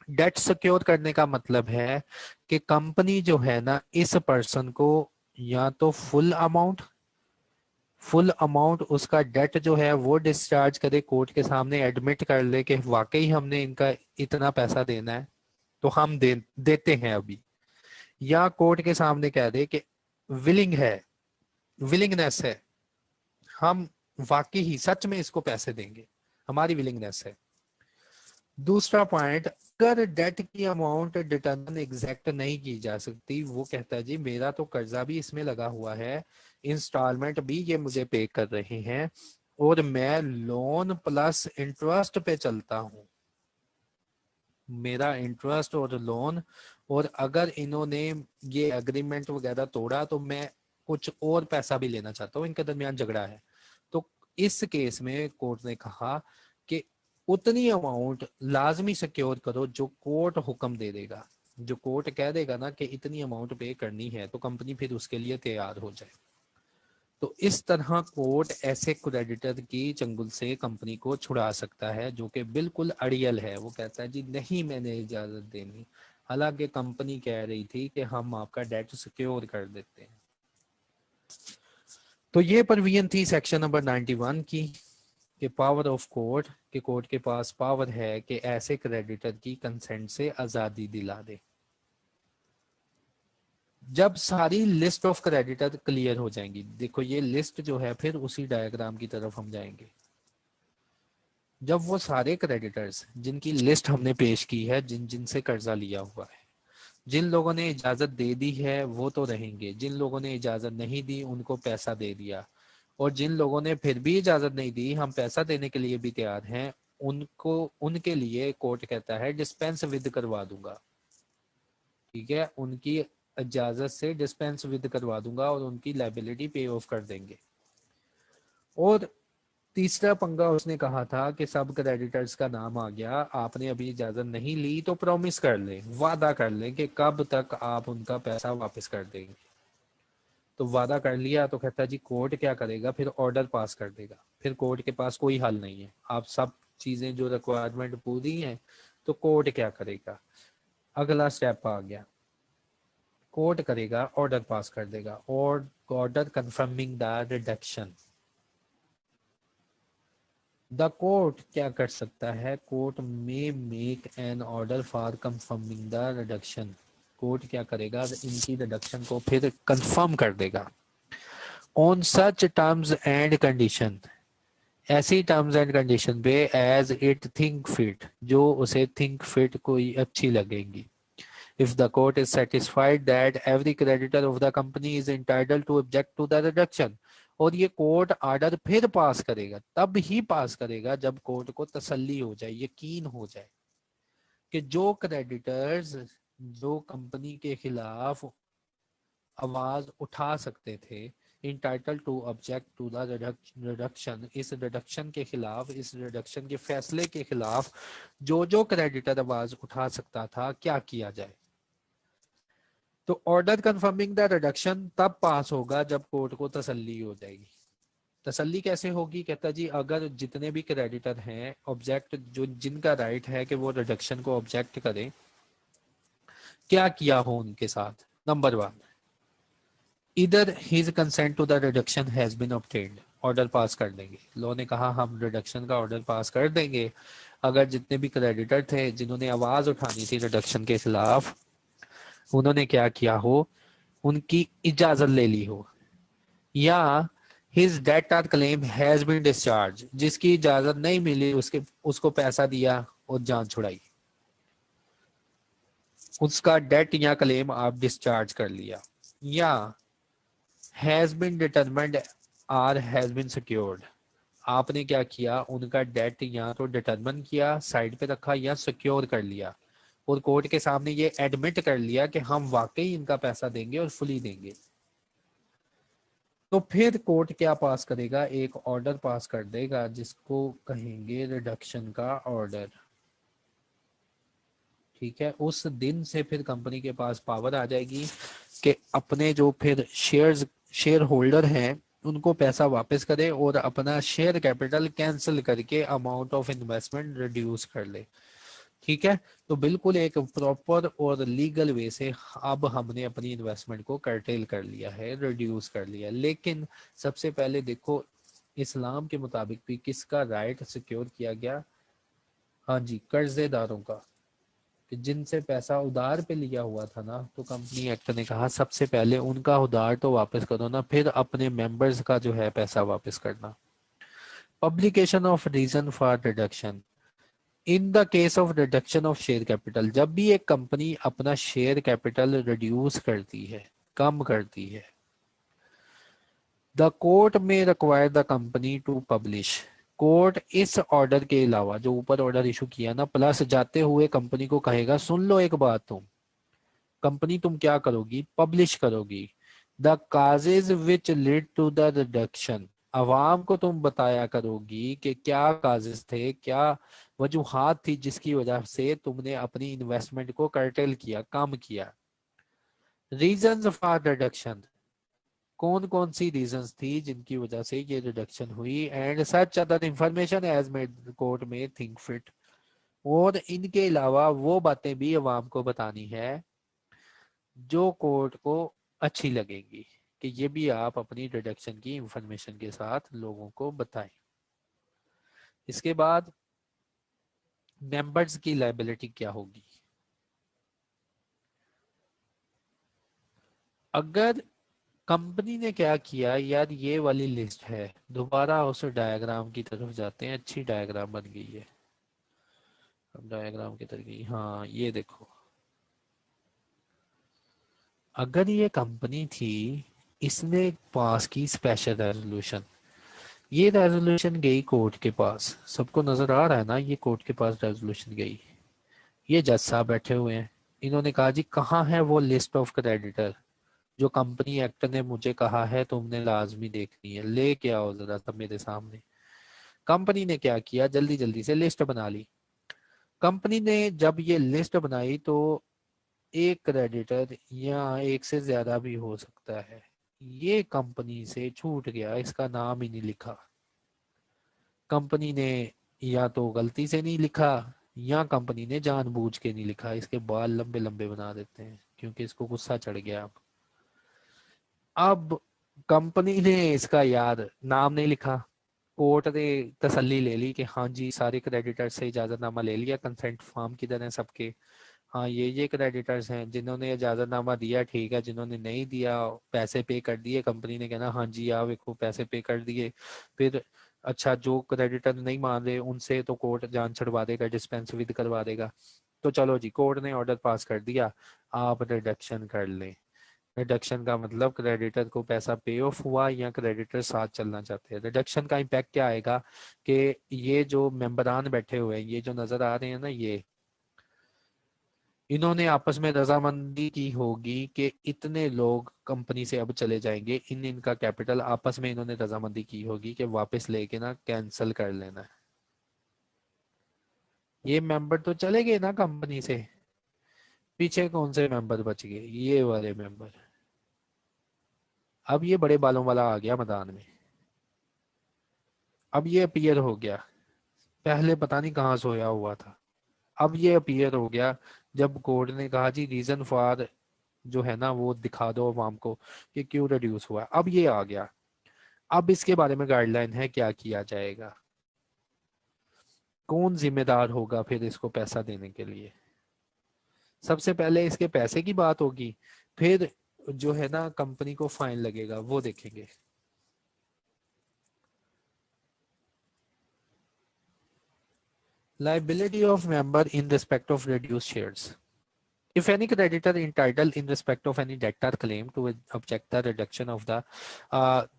डेट सिक्योर करने का मतलब है कि कंपनी जो है ना इस पर्सन को या तो फुल अमाउंट उसका डेट जो है वो डिस्चार्ज करे, कोर्ट के सामने एडमिट कर ले कि वाकई हमने इनका इतना पैसा देना है तो हम देते हैं अभी, या कोर्ट के सामने कह दे कि विलिंग है, विलिंगनेस है, हम वाकई ही सच में इसको पैसे देंगे, हमारी विलिंगनेस है। दूसरा पॉइंट, अगर डेट की अमाउंट डिटरमिन एग्जैक्ट नहीं की जा सकती, वो कहता है जी मेरा तो कर्जा भी इसमें लगा हुआ है, इंस्टॉलमेंट भी ये मुझे पे कर रहे हैं और मैं लोन प्लस इंटरेस्ट पे चलता हूँ, मेरा इंटरेस्ट और लोन, और अगर इन्होंने ये एग्रीमेंट वगैरह तोड़ा तो मैं कुछ और पैसा भी लेना चाहता हूँ, इनके दरमियान झगड़ा है। तो इस केस में कोर्ट ने कहा कि उतनी अमाउंट लाजमी सिक्योर करो जो कोर्ट हुक्म दे देगा, जो कोर्ट कह देगा ना कि इतनी अमाउंट पे करनी है तो कंपनी फिर उसके लिए तैयार हो जाए। तो इस तरह कोर्ट ऐसे क्रेडिटर की चंगुल से कंपनी को छुड़ा सकता है जो कि बिल्कुल अड़ियल है, वो कहता है जी नहीं मैंने इजाजत देनी, हालांकि कंपनी कह रही थी कि हम आपका डेट सिक्योर कर देते हैं। तो ये परवीन थी सेक्शन नंबर 91 की, कि पावर ऑफ कोर्ट, कि कोर्ट के पास पावर है कि ऐसे क्रेडिटर की कंसेंट से आजादी दिला दे। जब सारी लिस्ट ऑफ क्रेडिटर क्लियर हो जाएंगी, देखो ये लिस्ट जो है फिर उसी डायग्राम की तरफ हम जाएंगे, जब वो सारे क्रेडिटर्स जिनकी लिस्ट हमने पेश की है, जिन जिन से कर्जा लिया हुआ है, जिन लोगों ने इजाजत दे दी है वो तो रहेंगे, जिन लोगों ने इजाजत नहीं दी उनको पैसा दे दिया, और जिन लोगों ने फिर भी इजाजत नहीं दी हम पैसा देने के लिए भी तैयार हैं, उनको उनके लिए कोर्ट कहता है डिस्पेंस विद करवा दूंगा। ठीक है, उनकी इजाजत से डिस्पेंस विद करवा दूंगा और उनकी लाइबिलिटी पे ऑफ कर देंगे। और तीसरा पंगा उसने कहा था कि सब क्रेडिटर्स का नाम आ गया, आपने अभी इजाजत नहीं ली तो प्रॉमिस कर लें, वादा कर लें कि कब तक आप उनका पैसा वापस कर देंगे। तो वादा कर लिया तो कहता है जी कोर्ट क्या करेगा, फिर ऑर्डर पास कर देगा, फिर कोर्ट के पास कोई हल नहीं है, आप सब चीजें जो रिक्वायरमेंट पूरी हैं, तो कोर्ट क्या करेगा, अगला स्टेप आ गया, कोर्ट करेगा ऑर्डर पास कर देगा, और order confirming the reduction. The court क्या कर सकता है, court may make an order for confirming the reduction, court क्या करेगा इनकी रिडक्शन को फिर कंफर्म कर देगा। On such terms and condition, ऐसी टर्म्स एंड कंडीशन पे एज इट थिंक फिट, जो उसे थिंक फिट कोई अच्छी लगेगी। If the court is satisfied that every creditor of the company is entitled to object to the reduction, और ये court order फिर पास करेगा, तब ही पास करेगा जब कोर्ट को तसल्ली हो जाए, यकीन हो जाए कि जो क्रेडिटर्स जो कंपनी के खिलाफ आवाज उठा सकते थे, entitled to object to the reduction, इस रिडक्शन के खिलाफ, इस रिडक्शन के फैसले के खिलाफ जो जो क्रेडिटर आवाज उठा सकता था, क्या किया जाए। तो ऑर्डर कंफर्मिंग द रिडक्शन तब पास होगा जब कोर्ट को तसल्ली हो जाएगी। तसल्ली कैसे होगी, कहता जी अगर जितने भी क्रेडिटर हैं ऑब्जेक्ट, जो जिनका राइट है कि वो रिडक्शन को ऑब्जेक्ट करें, क्या किया हो उनके साथ। नंबर 1, इधर his consent to the reduction has been obtained, order pass कर देंगे, लॉ ने कहा हम रिडक्शन का ऑर्डर पास कर देंगे अगर जितने भी क्रेडिटर थे जिन्होंने आवाज उठानी थी रिडक्शन के खिलाफ, उन्होंने क्या किया हो, उनकी इजाजत ले ली हो, या his debt or claim has been discharge, जिसकी इजाजत नहीं मिली उसके उसको पैसा दिया और जान छुड़ाई, उसका डेट या क्लेम आप डिस्चार्ज कर लिया, या has been determined or has been secured, आपने क्या किया, उनका डेट या तो डिटरमाइन किया, साइड पे रखा, या सिक्योर कर लिया और कोर्ट के सामने ये एडमिट कर लिया कि हम वाकई इनका पैसा देंगे और फुली देंगे। तो फिर कोर्ट क्या पास करेगा, एक ऑर्डर पास कर देगा जिसको कहेंगे रिडक्शन का ऑर्डर। ठीक है, उस दिन से फिर कंपनी के पास पावर आ जाएगी कि अपने जो फिर शेयर होल्डर हैं उनको पैसा वापस करे और अपना शेयर कैपिटल कैंसिल करके अमाउंट ऑफ इन्वेस्टमेंट रिड्यूस कर ले। ठीक है, तो बिल्कुल एक प्रॉपर और लीगल वे से अब हमने अपनी इन्वेस्टमेंट को कर्टेल कर लिया है, रिड्यूस कर लिया। लेकिन सबसे पहले देखो, इस्लाम के मुताबिक भी किसका राइट सिक्योर किया गया? हाँ जी, कर्जेदारों का, कि जिनसे पैसा उधार पे लिया हुआ था ना, तो कंपनी एक्ट ने कहा सबसे पहले उनका उधार तो वापस करो ना, फिर अपने मेंबर्स का जो है पैसा वापस करना। Publication of reason for reduction, in the case of reduction of share capital, जब भी एक कंपनी अपना शेयर कैपिटल रिड्यूस करती है, कम करती है, the court may require the company to publish, court इस ऑर्डर के अलावा जो ऊपर ऑर्डर इशू किया ना, प्लस जाते हुए कंपनी को कहेगा सुन लो एक बात, कंपनी तुम क्या करोगी, पब्लिश करोगी the causes which lead to the reduction, अवाम को तुम बताया करोगी कि क्या काजेज थे, क्या वजूहात थी जिसकी वजह से तुमने अपनी इन्वेस्टमेंट को कर्टेल किया, कम किया। रीजंस फॉर रिडक्शन, कौन कौन सी रीजंस थी जिनकी वजह से ये रिडक्शन हुई, and such other information as made court may think fit, और इनके अलावा वो बातें भी अवाम को बतानी है जो कोर्ट को अच्छी लगेगी, कि ये भी आप अपनी रिडक्शन की इंफॉर्मेशन के साथ लोगों को बताएं। इसके बाद मेंबर्स की लायबिलिटी क्या होगी? अगर कंपनी ने क्या किया यार, ये वाली लिस्ट है, दोबारा उस डायग्राम की तरफ जाते हैं, अच्छी डायग्राम बन गई है, अब डायग्राम की तरफ गई, हाँ ये देखो, अगर ये कंपनी थी, इसने पास की स्पेशल रेजोल्यूशन, ये रेजोल्यूशन गई कोर्ट के पास, सबको नजर आ रहा है ना, ये कोर्ट के पास रेजोल्यूशन गई, ये जज साहब बैठे हुए हैं, इन्होंने कहा जी कहाँ है वो लिस्ट ऑफ क्रेडिटर जो कंपनी एक्ट ने मुझे कहा है तुमने लाजमी देखनी है, ले के आओ जरा सब मेरे सामने। कंपनी ने क्या किया, जल्दी जल्दी से लिस्ट बना ली। कंपनी ने जब ये लिस्ट बनाई तो एक क्रेडिटर या एक से ज्यादा भी हो सकता है, ये कंपनी से छूट गया, इसका नाम ही नहीं लिखा। कंपनी ने या तो गलती से नहीं लिखा, या कंपनी ने जानबूझ के नहीं लिखा, इसके बाल लंबे लंबे बना देते हैं क्योंकि इसको गुस्सा चढ़ गया। अब कंपनी ने इसका यार नाम नहीं लिखा, कोर्ट ने तसल्ली ले ली कि हाँ जी सारे क्रेडिटर्स से इजाजतनामा ले लिया, कंसेंट फॉर्म की तरह सबके, हाँ ये क्रेडिटर्स हैं जिन्होंने इजाजतनामा दिया, ठीक है, जिन्होंने नहीं दिया पैसे पे कर दिए, कंपनी ने कहना हाँ जी आप देखो पैसे पे कर दिए। फिर अच्छा, जो क्रेडिटर नहीं मान रहे उनसे तो कोर्ट जान छुड़वा देगा, डिस्पेंस विद करवा देगा। तो चलो जी, कोर्ट ने ऑर्डर पास कर दिया, आप रिडक्शन कर लें। रिडक्शन का मतलब क्रेडिटर को पैसा पे ऑफ हुआ या क्रेडिटर साथ चलना चाहते हैं। रिडक्शन का इम्पैक्ट क्या आएगा कि ये जो मेंबरान बैठे हुए हैं, ये जो नजर आ रहे हैं ना, ये इन्होंने आपस में रजामंदी की होगी कि इतने लोग कंपनी से अब चले जाएंगे, इनका कैपिटल आपस में इन्होंने रजामंदी की होगी कि वापस लेके ना कैंसिल कर लेना है। ये मेंबर तो चले गए ना कंपनी से, पीछे कौन से मेंबर बच गए, ये वाले मेंबर। अब ये बड़े बालों वाला आ गया मैदान में, अब ये अपीयर हो गया, पहले पता नहीं कहाँ सोया हुआ था, अब ये अपीयर हो गया। जब कोर्ट ने कहा जी रीजन फॉर जो है ना वो दिखा दो अवाम को कि क्यों रिड्यूस हुआ, अब ये आ गया। अब इसके बारे में गाइडलाइन है क्या किया जाएगा, कौन जिम्मेदार होगा फिर इसको पैसा देने के लिए। सबसे पहले इसके पैसे की बात होगी, फिर जो है ना कंपनी को फाइन लगेगा वो देखेंगे। Liability of member in respect of reduced shares. If any creditor entitled in respect of any debtor claim to object the reduction of the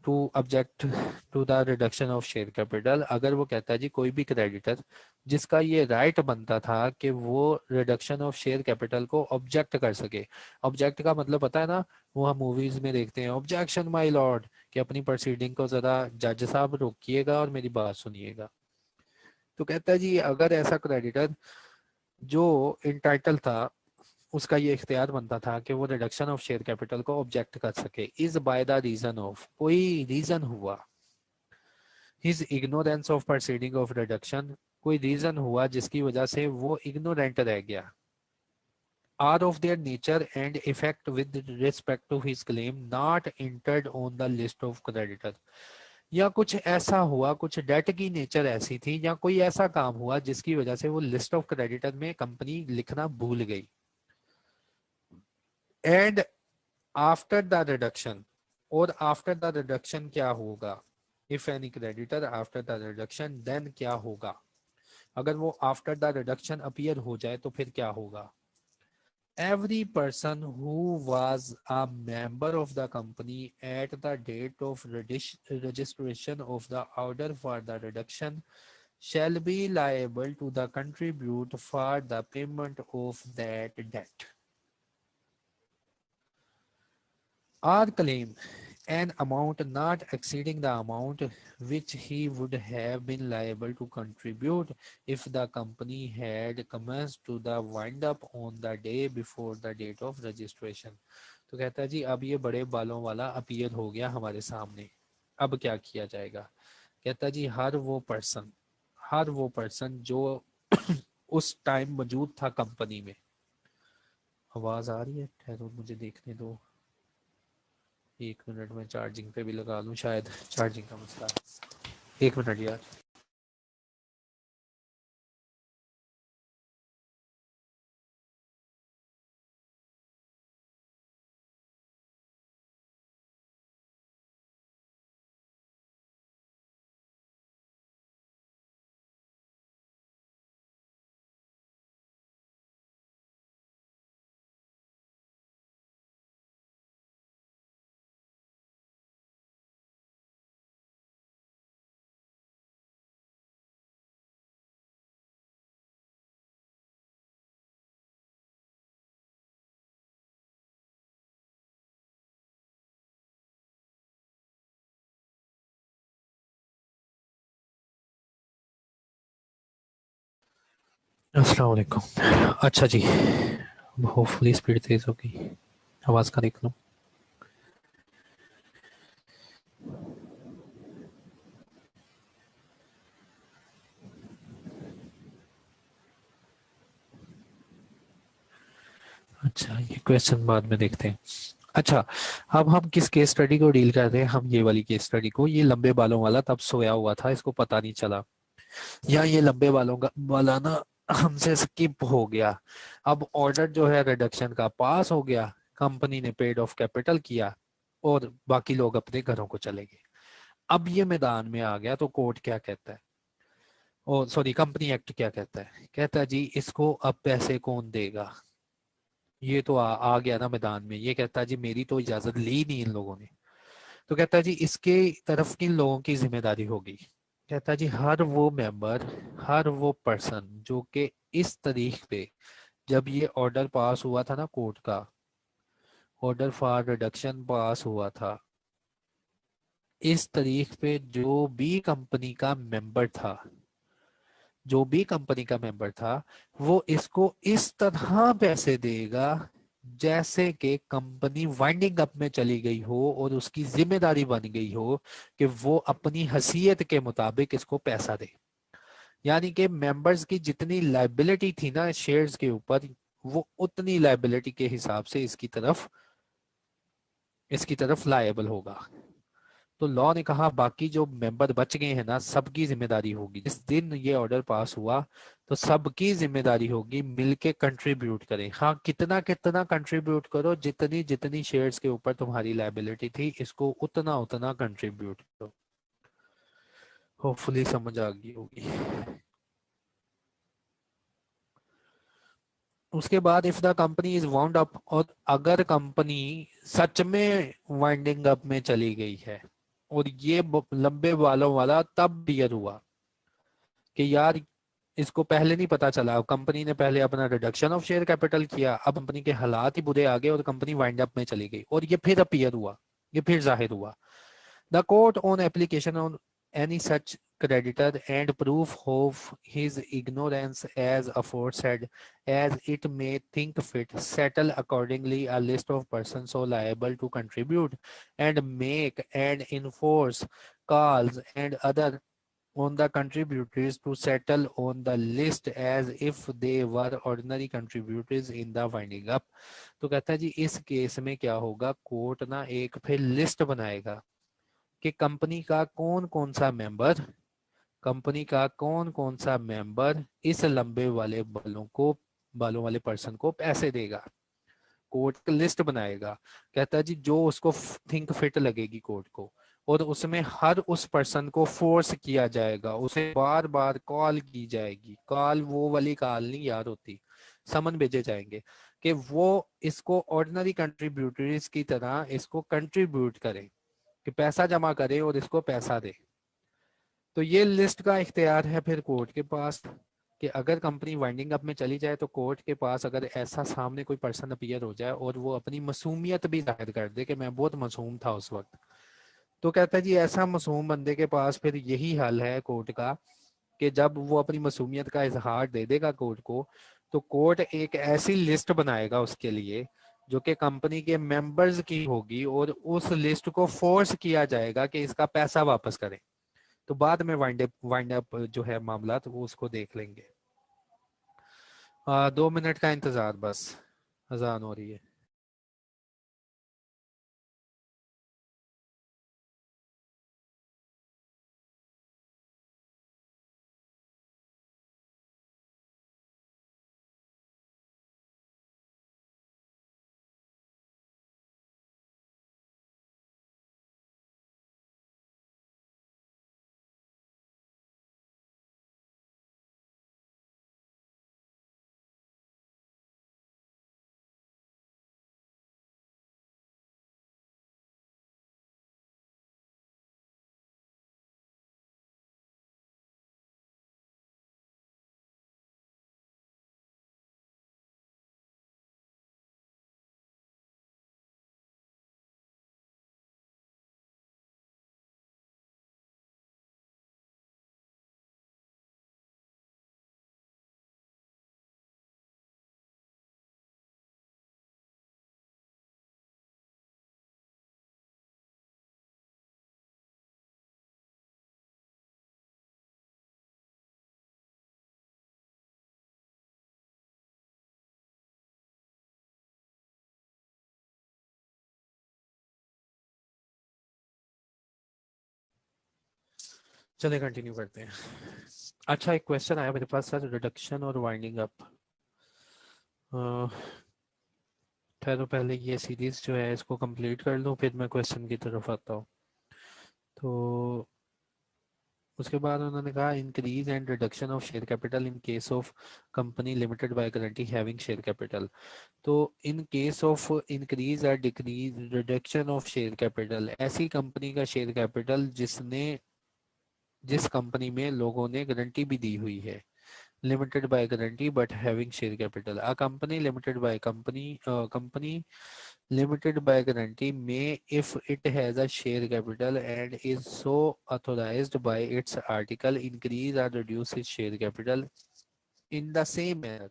to object to the reduction of share capital, अगर वो कहता है जी कोई भी creditor जिसका ये right बनता था कि वो रिडक्शन ऑफ शेयर कैपिटल को ऑब्जेक्ट कर सके। ऑब्जेक्ट का मतलब पता है ना, वो हम मूवीज में देखते हैं, ऑब्जेक्शन माय लॉर्ड, कि अपनी प्रोसीडिंग को जरा जज साहब रोकिएगा और मेरी बात सुनिएगा। तो कहता है जी अगर ऐसा क्रेडिटर जो इंटाइटल था उसका ये इख्तियार बनता था कि वो रिडक्शन ऑफ शेयर कैपिटल को ऑब्जेक्ट कर सके, is by the reason of, कोई रीजन हुआ, his ignorance of proceeding of reduction, कोई रीजन हुआ जिसकी वजह से वो इग्नोरेंट रह गया, or of their nature and effect with respect to his claim not entered on the list of creditor, या कुछ ऐसा हुआ, कुछ डेट की नेचर ऐसी थी या कोई ऐसा काम हुआ जिसकी वजह से वो लिस्ट ऑफ क्रेडिटर में कंपनी लिखना भूल गई। एंड आफ्टर द रिडक्शन, और आफ्टर द रिडक्शन क्या होगा, if any creditor after the reduction then क्या होगा, अगर वो आफ्टर द रिडक्शन अपीयर हो जाए तो फिर क्या होगा। Every person who was a member of the company at the date of registration of the order for the reduction shall be liable to the contribute for the payment of that debt or claim an amount not exceeding the amount which he would have been liable to contribute if the company had commenced to the wind up on the day before the date of registration। तो कहता है जी अब ये बड़े बालों वाला appear हो गया हमारे सामने, अब क्या किया जाएगा। कहता है जी हर वो पर्सन जो उस टाइम मौजूद था कंपनी में। आवाज आ रही है, ठहरो मुझे देखने दो, 1 मिनट में चार्जिंग पे भी लगा लूं, शायद चार्जिंग का मसला है। 1 मिनट यार। अस्सलाम वालेकुम। अच्छा जी, होपफुली स्पीड तेज होगी, आवाज का देख लो। अच्छा ये क्वेश्चन बाद में देखते हैं। अच्छा अब हम किस केस स्टडी को डील कर रहे हैं, हम ये वाली केस स्टडी को। ये लंबे बालों वाला तब सोया हुआ था, इसको पता नहीं चला, या ये लंबे बालों का वाला ना हमसे स्किप हो गया। अब ऑर्डर जो है रिडक्शन का पास हो गया, कंपनी ने पेड ऑफ कैपिटल किया और बाकी लोग अपने घरों को चले गए। अब ये मैदान में आ गया तो कोर्ट क्या कहता है, ओ सॉरी कंपनी एक्ट क्या कहता है, कहता है जी इसको अब पैसे कौन देगा। ये तो आ गया ना मैदान में, ये कहता है जी मेरी तो इजाजत ली नहीं इन लोगों ने, तो कहता है जी इसके तरफ किन लोगों की जिम्मेदारी होगी। कहता है जी हर वो मेंबर, हर वो पर्सन जो कि इस तारीख पे, जब ये ऑर्डर पास हुआ था ना कोर्ट का, ऑर्डर फॉर रिडक्शन पास हुआ था, इस तारीख पे जो भी कंपनी का मेंबर था, जो भी कंपनी का मेंबर था, वो इसको इस तरह पैसे देगा जैसे कि कंपनी वाइंडिंग अप में चली गई हो और उसकी जिम्मेदारी बन गई हो कि वो अपनी हैसियत के मुताबिक इसको पैसा दे। यानी कि मेंबर्स की जितनी लाइबिलिटी थी ना शेयर्स के ऊपर, वो उतनी लाइबिलिटी के हिसाब से इसकी तरफ लायबल होगा। तो लॉ ने कहा बाकी जो मेंबर बच गए हैं ना, सबकी जिम्मेदारी होगी। जिस दिन ये ऑर्डर पास हुआ तो सबकी जिम्मेदारी होगी मिलके कंट्रीब्यूट करें। हाँ, कितना कितना कंट्रीब्यूट करो, जितनी जितनी शेयर्स के ऊपर तुम्हारी लायबिलिटी थी, इसको उतना उतना कंट्रीब्यूट करो। होपफुली समझ आ गई होगी। उसके बाद if the company is wound up, और अगर कंपनी सच में वाइंडिंग अप में चली गई है, और ये लंबे बालों वाला तब क्लियर हुआ कि यार इसको पहले नहीं पता चला, कंपनी ने पहले अपना रिडक्शन ऑफ शेयर कैपिटल किया, अब कंपनी के हालात ही बुरे आ गए और कंपनी वाइंड अप में चली गई, और ये फिर अपीयर हुआ, ये फिर जाहिर हुआ। The court on application on any such creditor and proof of his ignorance as aforesaid, as it may think fit, settle accordingly a list of persons so liable to contribute, and make and enforce calls and other on the contributors to settle on the list as if they were ordinary contributors in the winding up। तो कहता है जी इस case में क्या होगा, court ना एक फिर लिस्ट बनाएगा कि कंपनी का कौन कौन सा मेंबर इस लंबे वाले बालों वाले पर्सन को पैसे देगा। कोर्ट लिस्ट बनाएगा, कहता है जी जो उसको थिंक फिट लगेगी कोर्ट को, और उसमें हर उस पर्सन को फोर्स किया जाएगा, उसे बार बार कॉल की जाएगी। कॉल वो वाली कॉल नहीं याद होती, समन भेजे जाएंगे कि वो इसको ऑर्डिनरी कंट्रीब्यूटरीज की तरह इसको कंट्रीब्यूट करे, कि पैसा जमा करे और इसको पैसा दे। तो ये लिस्ट का इख्तियार है फिर कोर्ट के पास, कि अगर कंपनी वाइंडिंग अप में चली जाए तो कोर्ट के पास अगर ऐसा सामने कोई पर्सन अपीयर हो जाए और वो अपनी मासूमियत भी जाहिर कर दे कि मैं बहुत मासूम था उस वक्त, तो कहता है जी ऐसा मासूम बंदे के पास फिर यही हल है कोर्ट का, कि जब वो अपनी मासूमियत का इजहार दे देगा कोर्ट को, तो कोर्ट एक ऐसी लिस्ट बनाएगा उसके लिए जो कि कंपनी के मेंबर्स की होगी, और उस लिस्ट को फोर्स किया जाएगा कि इसका पैसा वापस करें। तो बाद में वाइंड अप जो है मामला, तो वो उसको देख लेंगे। 2 मिनट का इंतजार बस, अजान हो रही है। चलिए कंटिन्यू करते हैं। अच्छा, एक क्वेश्चन आया मेरे पास सर, रिडक्शन और वाइंडिंग अप। ठहरो, पहले ये सीरीज जो है इसको कंप्लीट कर लूँ, फिर मैं क्वेश्चन की तरफ आता हूँ। तो उसके बाद उन्होंने कहा increase and reduction of share capital in case of company limited by guarantee having share capital. तो इन केस ऑफ इंक्रीज और decrease reduction of share capital, ऐसी कंपनी का शेयर कैपिटल जिस कंपनी में लोगों ने गारंटी भी दी हुई है, limited by guarantee but having share capital, a company limited by company limited by guarantee may, if it has a share capital and is so authorized by its article, increase or reduce its share capital in the same manner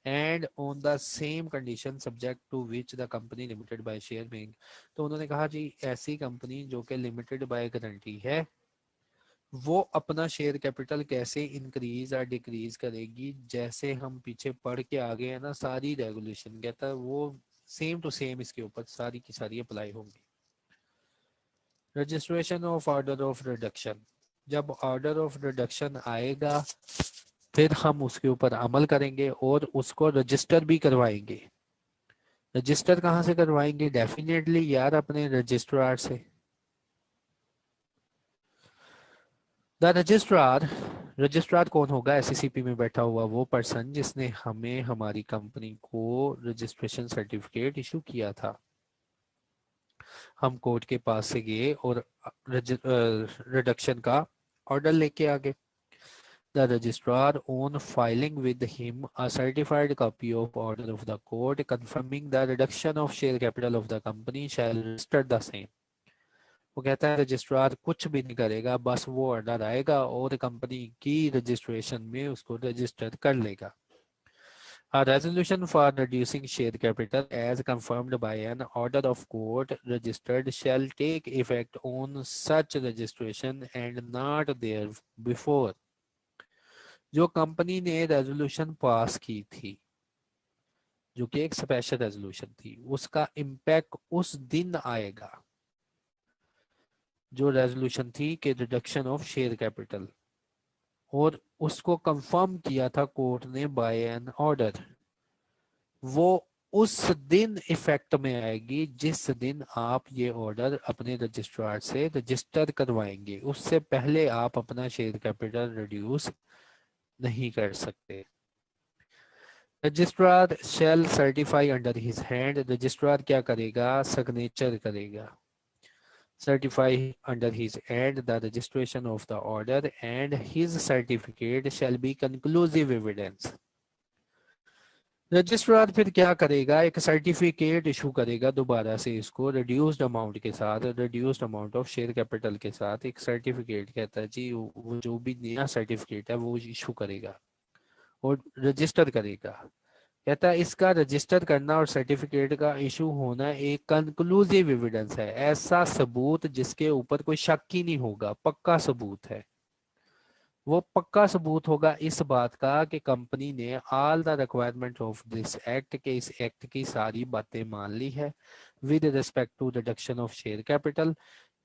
and on the same condition subject to which the company limited by share being। तो उन्होंने कहा जी ऐसी company जो कि limited by guarantee है, वो अपना share capital कैसे इंक्रीज और डिक्रीज करेगी, जैसे हम पीछे पढ़ के आ गए हैं ना, सारी रेगुलेशन कहता है वो सेम टू सेम इसके ऊपर सारी की सारी अप्लाई होंगी। Registration of order of reduction, जब ऑर्डर ऑफ रिडक्शन आएगा फिर हम उसके ऊपर अमल करेंगे और उसको रजिस्टर भी करवाएंगे। रजिस्टर कहाँ से करवाएंगे? डेफिनेटली यार अपने रजिस्ट्रार से। द रजिस्ट्रार, रजिस्ट्रार कौन होगा? एससीसीपी में बैठा हुआ वो पर्सन जिसने हमें हमारी कंपनी को रजिस्ट्रेशन सर्टिफिकेट इशू किया था। हम कोर्ट के पास से गए और रिडक्शन का ऑर्डर लेके आ गए। The registrar on filing with him a certified copy of order of the court confirming the reduction of share capital of the company shall register the same। वो कहता है रजिस्ट्रार कुछ भी नहीं करेगा, बस वो ऑर्डर आएगा और कंपनी की रजिस्ट्रेशन में उसको रजिस्टर कर लेगा। A resolution for reducing share capital as confirmed by an order of court registered shall take effect on such registration and not there before। जो कंपनी ने रेजोल्यूशन पास की थी, जो कि एक स्पेशल रेजोल्यूशन थी, उसका इम्पैक्ट उस दिन आएगा जो रेजोल्यूशन थी कि रिडक्शन ऑफ शेयर कैपिटल, और उसको कंफर्म किया था कोर्ट ने बाय एन ऑर्डर, वो उस दिन इफेक्ट में आएगी जिस दिन आप ये ऑर्डर अपने रजिस्ट्रार से रजिस्टर करवाएंगे। उससे पहले आप अपना शेयर कैपिटल रिड्यूस नहीं कर सकते। Registrar shall certify under his hand, registrar क्या करेगा? सिग्नेचर करेगा। Certify under his hand the registration of the order and his certificate shall be conclusive evidence. Registrar फिर क्या करेगा? एक सर्टिफिकेट इशू करेगा दोबारा से इसको रिड्यूस्ड अमाउंट के साथ, reduced amount of share capital के साथ एक सर्टिफिकेट कहता है जी, वो जो भी नया सर्टिफिकेट है वो इशू करेगा और रजिस्टर करेगा। कहता है इसका रजिस्टर करना और सर्टिफिकेट का इशू होना एक कंक्लूसिव एविडेंस है, ऐसा सबूत जिसके ऊपर कोई शक ही नहीं होगा, पक्का सबूत है। वो पक्का सबूत होगा इस बात का कि कंपनी ने all the requirement of this act के इस एक्ट की सारी बातें मान ली है with respect to reduction of share capital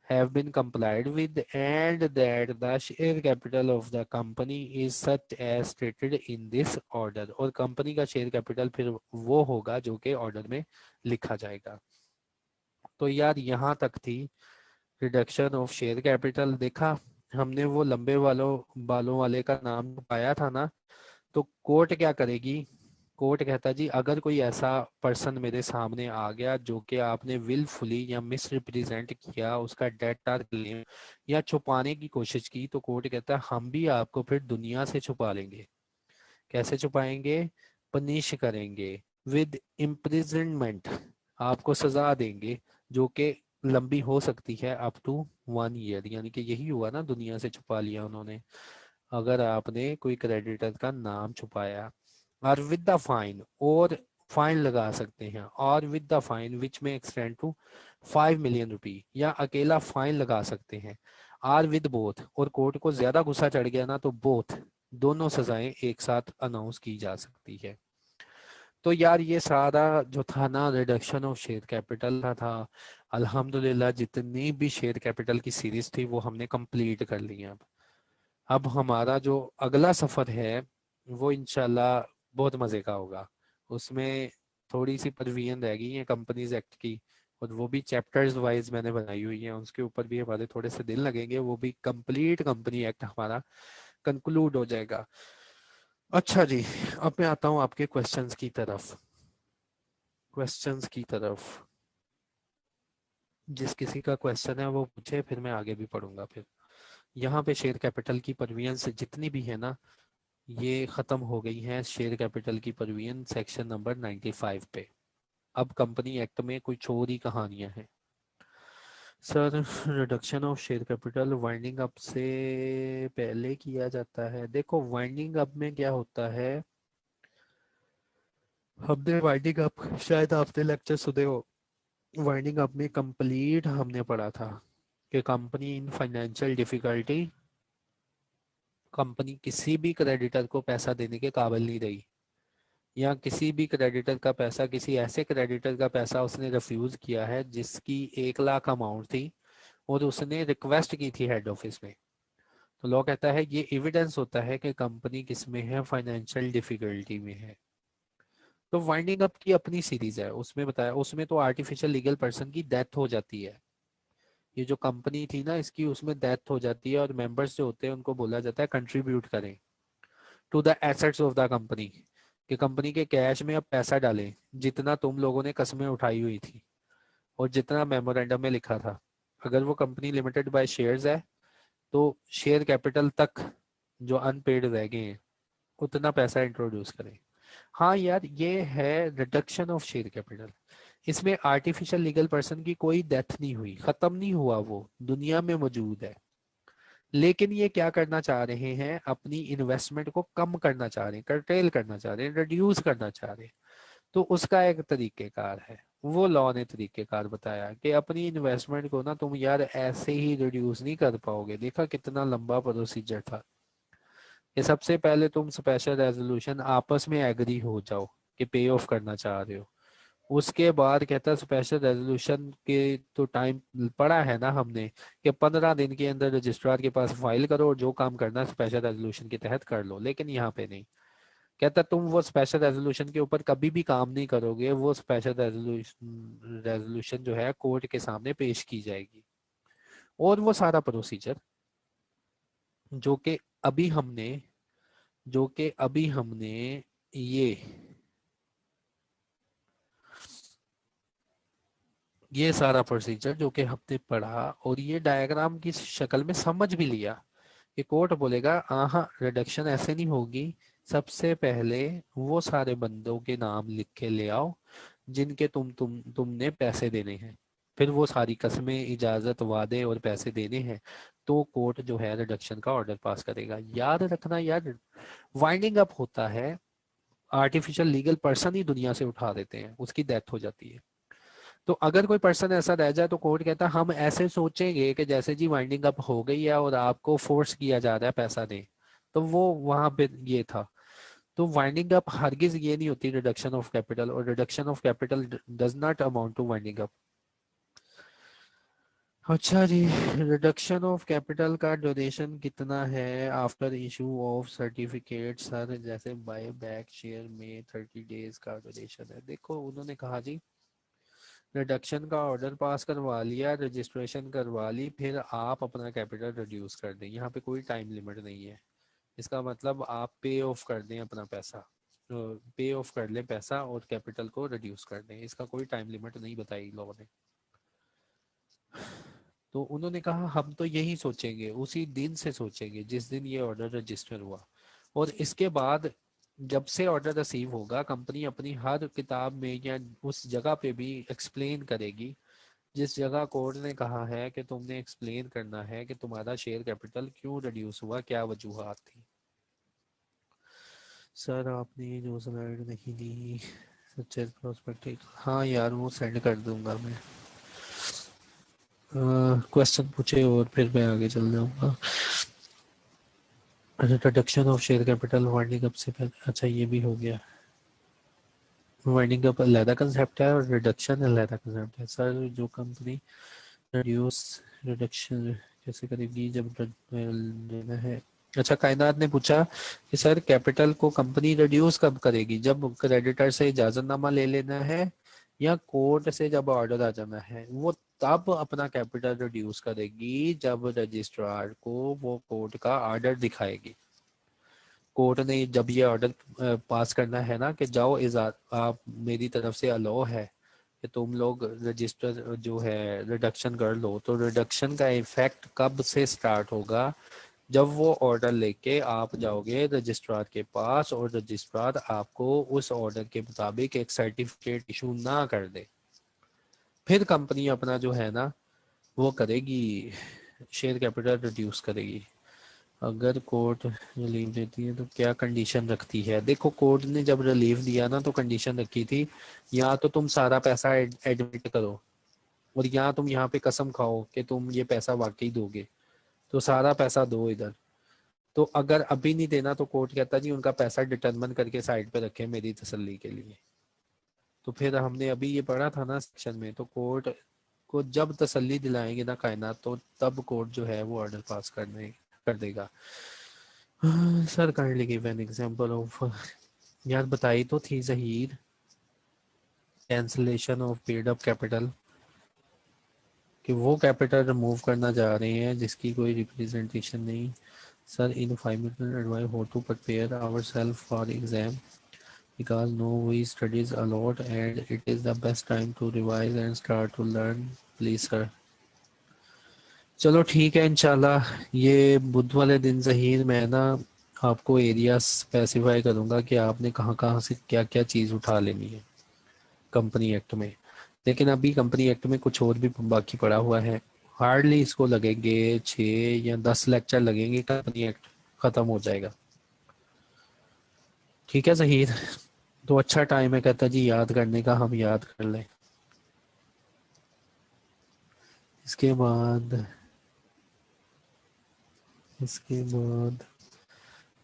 have been complied with and that the share capital of the company is such as stated in this order। और company का शेयर कैपिटल फिर वो होगा जो कि ऑर्डर में लिखा जाएगा। तो यार यहाँ तक थी रिडक्शन ऑफ शेयर कैपिटल। देखा हमने वो लंबे वालों बालों वाले का नाम पाया था ना, तो कोर्ट क्या करेगी? कोर्ट कहता जी अगर कोई ऐसा पर्सन मेरे सामने आ गया जो कि आपने विलफुली या मिस रिप्रेजेंट किया, उसका डेटा क्लेम या छुपाने की कोशिश की, तो कोर्ट कहता है हम भी आपको फिर दुनिया से छुपा लेंगे। कैसे छुपाएंगे? पनिश करेंगे विद इम्प्रिजनमेंट, आपको सजा देंगे जो कि लंबी हो सकती है अप टू 1 ईयर। यानी कि यही हुआ ना, दुनिया से छुपा लिया उन्होंने अगर आपने कोई क्रेडिटर का नाम छुपाया। और विद द फाइन, और फाइन लगा सकते हैं, और विद द फाइन विच में एक्सटेंड टू 5 मिलियन रुपी, या अकेला फाइन लगा सकते हैं। आर विद बोथ, और कोर्ट को ज्यादा गुस्सा चढ़ गया ना तो बोथ, दोनों सजाएं एक साथ अनाउंस की जा सकती है। तो यार ये सारा जो था ना रिडक्शन ऑफ शेयर कैपिटल का था, अल्हम्दुलिल्लाह जितनी भी शेयर कैपिटल की सीरीज थी वो हमने कंप्लीट कर ली है। अब हमारा जो अगला सफर है वो इंशाल्लाह बहुत मजे का होगा। उसमें थोड़ी सी परवीन रह गई है कंपनीज एक्ट की, और वो भी चैप्टर्स वाइज मैंने बनाई हुई है, उसके ऊपर भी हमारे थोड़े से दिन लगेंगे, वो भी कंप्लीट कंपनी एक्ट हमारा कंक्लूड हो जाएगा। अच्छा जी, अब मैं आता हूँ आपके क्वेश्चंस की तरफ। क्वेश्चंस की तरफ जिस किसी का क्वेश्चन है वो पूछे, फिर मैं आगे भी पढ़ूंगा। फिर यहाँ पे शेयर कैपिटल की परवीन जितनी भी है ना, ये खत्म हो गई है शेयर कैपिटल की परवीन सेक्शन नंबर 95 पे। अब कंपनी एक्ट में कुछ और ही कहानियां हैं। Sir reduction of share capital winding up से पहले किया जाता है। देखो वाइंडिंग अप में क्या होता है, हमने वाइंडिंग अप शायद आपने लेक्चर सुने हो, वाइंडिंग अप में कंप्लीट हमने पढ़ा था कि company in financial difficulty, company किसी भी क्रेडिटर को पैसा देने के काबिल नहीं रही, या किसी भी क्रेडिटर का पैसा, किसी ऐसे क्रेडिटर का पैसा उसने रिफ्यूज किया है जिसकी 1 लाख अमाउंट थी और उसने रिक्वेस्ट की थी हेड ऑफिस में, तो लॉ कहता है ये एविडेंस होता है कि कंपनी किस में है, फाइनेंशियल डिफिकल्टी में है। तो वाइंडिंग अप की अपनी सीरीज है, उसमें बताया, उसमें तो आर्टिफिशियल लीगल पर्सन की डेथ हो जाती है। ये जो कंपनी थी ना इसकी, उसमें डेथ हो जाती है और मेंबर्स जो होते हैं उनको बोला जाता है कंट्रीब्यूट करें to the assets of the company, कि कंपनी के कैश में अब पैसा डालें जितना तुम लोगों ने कस्में उठाई हुई थी और जितना मेमोरेंडम में लिखा था। अगर वो कंपनी लिमिटेड बाय शेयर्स है तो शेयर कैपिटल तक जो अनपेड रह गए हैं उतना पैसा इंट्रोड्यूस करें। हाँ यार, ये है रिडक्शन ऑफ शेयर कैपिटल। इसमें आर्टिफिशियल लीगल पर्सन की कोई डेथ नहीं हुई, खत्म नहीं हुआ, वो दुनिया में मौजूद है। लेकिन ये क्या करना चाह रहे हैं, अपनी इन्वेस्टमेंट को कम करना चाह रहे हैं, कर्टेल करना चाह रहे हैं, रिड्यूस करना चाह रहे हैं। तो उसका एक तरीकेकार है, वो लॉ ने तरीकेकार बताया कि अपनी इन्वेस्टमेंट को ना तुम यार ऐसे ही रिड्यूस नहीं कर पाओगे। देखा कितना लंबा प्रोसीजर था कि सबसे पहले तुम स्पेशल रेजोल्यूशन आपस में एग्री हो जाओ कि पे ऑफ करना चाह रहे हो। उसके बाद कहता है स्पेशल रेजोल्यूशन के तो टाइम पड़ा है ना हमने, कि 15 दिन के अंदर रजिस्ट्रार के पास फाइल करो और जो काम करना है स्पेशल रेजोल्यूशन के तहत कर लो। लेकिन यहाँ पे नहीं, कहता तुम वो स्पेशल रेजोल्यूशन के ऊपर कभी भी काम नहीं करोगे, वो स्पेशल रेजोल्यूशन रेजोल्यूशन जो है कोर्ट के सामने पेश की जाएगी। और वो सारा प्रोसीजर जो कि अभी हमने जो कि अभी हमने ये सारा प्रोसीजर जो कि हमने पढ़ा और ये डायग्राम की शक्ल में समझ भी लिया कि कोर्ट बोलेगा हाँ रिडक्शन ऐसे नहीं होगी। सबसे पहले वो सारे बंदों के नाम लिख के ले आओ जिनके तुमने पैसे देने हैं, फिर वो सारी कस्में, इजाजत, वादे और पैसे देने हैं, तो कोर्ट जो है रिडक्शन का ऑर्डर पास करेगा। याद रखना यार, वाइंडिंग अप होता है, आर्टिफिशियल लीगल पर्सन ही दुनिया से उठा देते हैं, उसकी डेथ हो जाती है। तो अगर कोई पर्सन ऐसा रह जाए तो कोर्ट कहता है हम ऐसे सोचेंगे कि जैसे जी वाइंडिंग अप हो गई है और आपको फोर्स किया जा रहा है पैसा दें, तो वो वहां पे ये था। तो वाइंडिंग अप हरगिज ये नहीं होती रिडक्शन ऑफ कैपिटल, और reduction of capital does not amount two winding up. अच्छा जी, रिडक्शन ऑफ कैपिटल का ड्यूरेशन कितना है after issue of certificate sir, जैसे बाय बैक शेयर में 30 डेज का ड्यूरेशन है। देखो उन्होंने कहा जी रिडक्शन का ऑर्डर पास करवा लिया, रजिस्ट्रेशन करवा ली, फिर आप अपना कैपिटल रिड्यूस कर दें, यहाँ पे कोई टाइम लिमिट नहीं है। इसका मतलब आप पे ऑफ कर दें अपना पैसा, पे ऑफ कर लें पैसा और कैपिटल को रिड्यूस कर दें, इसका कोई टाइम लिमिट नहीं बताई लॉ ने। तो उन्होंने कहा हम तो यही सोचेंगे, उसी दिन से सोचेंगे जिस दिन ये ऑर्डर रजिस्टर हुआ। और इसके बाद जब से ऑर्डर रिसीव होगा कंपनी अपनी हर किताब में या उस जगह पे भी एक्सप्लेन करेगी जिस जगह कोर्ट ने कहा है कि तुमने एक्सप्लेन करना है कि तुम्हारा शेयर कैपिटल क्यों रिड्यूस हुआ, क्या वजूहत थी। सर आपने जो स्लाइड नहीं दी सच्चे प्रोस्पेक्टिव, हाँ यार वो सेंड कर दूंगा मैं। क्वेश्चन पूछे और फिर मैं आगे चल जाऊंगा। Reduction of share capital winding up से पहले, अच्छा ये भी हो गया। वाइंडिंग अप अलहदा कंसेप्ट है और रिडक्शन अलहदा कंसेप्ट है। सर जो कंपनी रिड्यूस रिडक्शन कैसे करेगी जब लेना है। अच्छा, कायनात ने पूछा कि सर कैपिटल को कंपनी रिड्यूस कब करेगी, जब क्रेडिटर से इजाजतनामा ले लेना है या कोर्ट से जब ऑर्डर आ जाना है। वो तब अपना कैपिटल रिड्यूस करेगी जब रजिस्ट्रार को वो कोर्ट का ऑर्डर दिखाएगी। कोर्ट ने जब ये ऑर्डर पास करना है ना कि जाओ आप मेरी तरफ से अलाउ है कि तुम लोग रजिस्टर जो है रिडक्शन कर लो, तो रिडक्शन का इफेक्ट कब से स्टार्ट होगा, जब वो ऑर्डर लेके आप जाओगे रजिस्ट्रार के पास और रजिस्ट्रार आपको उस ऑर्डर के मुताबिक एक सर्टिफिकेट इशू ना कर दे, फिर कंपनी अपना जो है ना वो करेगी, शेयर कैपिटल रिड्यूस करेगी। अगर कोर्ट रिलीफ देती है तो क्या कंडीशन रखती है। देखो कोर्ट ने जब रिलीफ दिया ना तो कंडीशन रखी थी, या तो तुम सारा पैसा एडमिट करो और या तुम यहाँ पे कसम खाओ कि तुम ये पैसा वाकई दोगे, तो सारा पैसा दो इधर। तो अगर अभी नहीं देना तो कोर्ट कहता जी उनका पैसा डिटरमिन करके साइड पे रखे मेरी तसल्ली के लिए। तो फिर हमने अभी ये पढ़ा था ना सेक्शन में, तो कोर्ट को जब तसल्ली दिलाएंगे ना कायनात, तो तब कोर्ट जो है वो ऑर्डर पास कर देगा। Sir kindly give an example of, यार बताई तो थी Zaheer, cancellation of paid up capital, कि वो कैपिटल रिमूव करना जा रहे हैं जिसकी कोई रिप्रेजेंटेशन नहीं। Sir in 5 minutes advice how to prepare ourself for exam, because no we studies a lot and it is the best time to revise and start to learn, please sir। चलो ठीक है इंशाल्लाह, ये बुध वाले दिन जहीर मैं ना आपको एरिया स्पेसिफाई करूंगा कि आपने कहाँ कहाँ से क्या क्या चीज़ उठा लेनी है कंपनी एक्ट में। लेकिन अभी कंपनी एक्ट में कुछ और भी बाकी पड़ा हुआ है, हार्डली इसको लगेंगे 6 या 10 लेक्चर लगेंगे, कंपनी एक्ट ख़त्म हो जाएगा। ठीक है जहीर, तो अच्छा टाइम है कहता जी याद करने का, हम याद कर लें। इसके बाद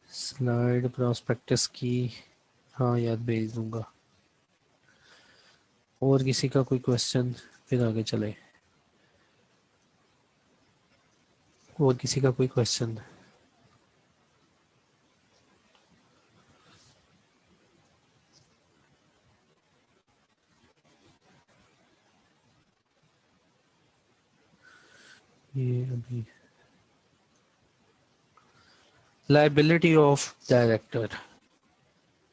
स्लाइड प्रोस्पेक्टस की, हाँ याद भेज दूंगा। और किसी का कोई क्वेश्चन, फिर आगे चले। और किसी का कोई क्वेश्चन? ये अभी लाइबिलिटी ऑफ डायरेक्टर,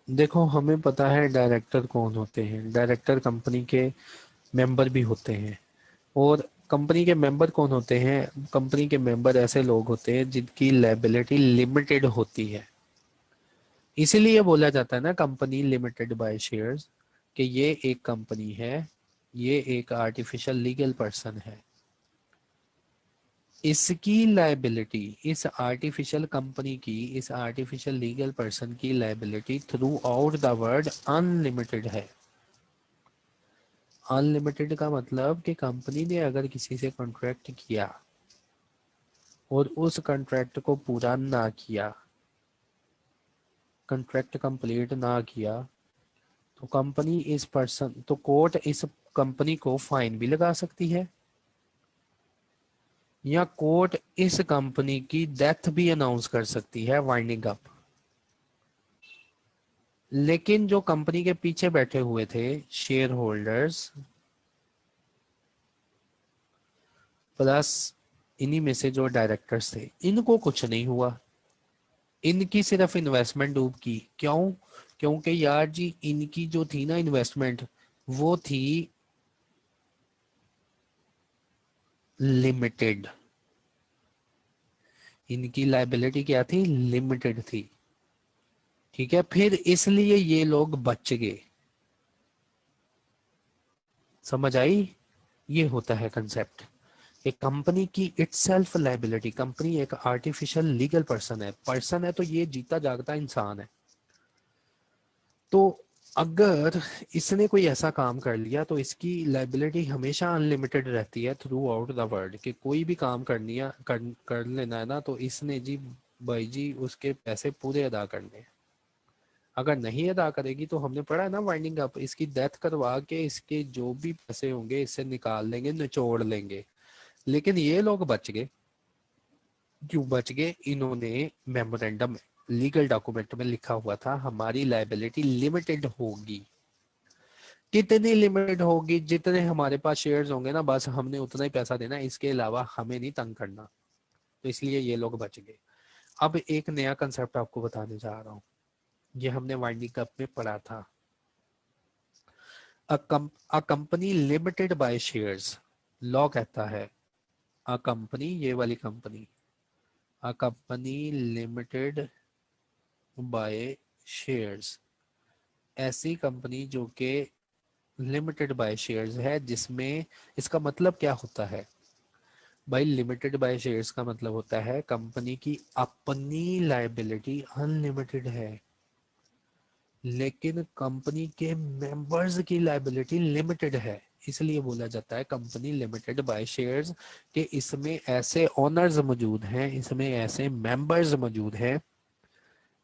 देखो हमें पता है डायरेक्टर कौन होते हैं, डायरेक्टर कंपनी के मेंबर भी होते हैं। और कंपनी के मेंबर कौन होते हैं? कंपनी के मेंबर ऐसे लोग होते हैं जिनकी लाइबिलिटी लिमिटेड होती है। इसीलिए बोला जाता है ना कंपनी लिमिटेड बाय शेयर्स, कि ये एक कंपनी है, ये एक आर्टिफिशियल लीगल पर्सन है। इसकी लाइबिलिटी, इस आर्टिफिशियल कंपनी की, इस आर्टिफिशियल लीगल पर्सन की liability through out the world unlimited है। अनलिमिटेड का मतलब कि कंपनी ने अगर किसी से कॉन्ट्रैक्ट किया और उस कॉन्ट्रैक्ट को पूरा ना किया, कॉन्ट्रैक्ट कंप्लीट ना किया, तो कंपनी इस पर्सन, तो कोर्ट इस कंपनी को फाइन भी लगा सकती है, या कोर्ट इस कंपनी की डेथ भी अनाउंस कर सकती है, वाइंडिंग अप। लेकिन जो कंपनी के पीछे बैठे हुए थे शेयर होल्डर्स प्लस इन्हीं में से जो डायरेक्टर्स थे, इनको कुछ नहीं हुआ, इनकी सिर्फ इन्वेस्टमेंट डूब की। क्यों? क्योंकि यार जी इनकी जो थी ना इन्वेस्टमेंट, वो थी लिमिटेड, इनकी लाइबिलिटी क्या थी? लिमिटेड थी। ठीक है, फिर इसलिए ये लोग बच गए। समझ आई? ये होता है कंसेप्ट। एक कंपनी की इटसेल्फ लाइबिलिटी, कंपनी एक आर्टिफिशियल लीगल पर्सन है तो ये जीता जागता इंसान है। तो अगर इसने कोई ऐसा काम कर लिया तो इसकी लाइबिलिटी हमेशा अनलिमिटेड रहती है थ्रू आउट द वर्ल्ड, कि कोई भी काम कर लेना है ना, तो इसने जी भाई जी उसके पैसे पूरे अदा करने हैं। अगर नहीं अदा करेगी तो हमने पढ़ा है ना वाइंडिंग अप, इसकी डेथ करवा के इसके जो भी पैसे होंगे इससे निकाल लेंगे, निचोड़ लेंगे। लेकिन ये लोग बच गए। क्यों बच गए? इन्होंने मेमोरेंडम लीगल डॉक्यूमेंट में लिखा हुआ था हमारी लाइबिलिटी लिमिटेड होगी। कितनी लिमिटेड होगी? जितने हमारे पास शेयर्स होंगे ना, बस हमने उतना ही पैसा देना, इसके अलावा हमें नहीं तंग करना। तो इसलिए ये लोग बच गए। अब एक नया कंसेप्ट आपको बताने जा रहा हूँ, ये हमने वाइंडिंग अप में पढ़ा था। A company limited by shares, law कहता है अ कंपनी, ये वाली company, a company limited by shares, ऐसी कंपनी जो कि लिमिटेड बाय शेयर्स है, जिसमें इसका मतलब क्या होता है भाई? लिमिटेड बाय शेयर्स का मतलब होता है कंपनी की अपनी लायबिलिटी अनलिमिटेड है, लेकिन कंपनी के मेंबर्स की लायबिलिटी लिमिटेड है। इसलिए बोला जाता है कंपनी लिमिटेड बाय शेयर्स, कि इसमें ऐसे ओनर्स मौजूद हैं, इसमें ऐसे मेंबर्स मौजूद हैं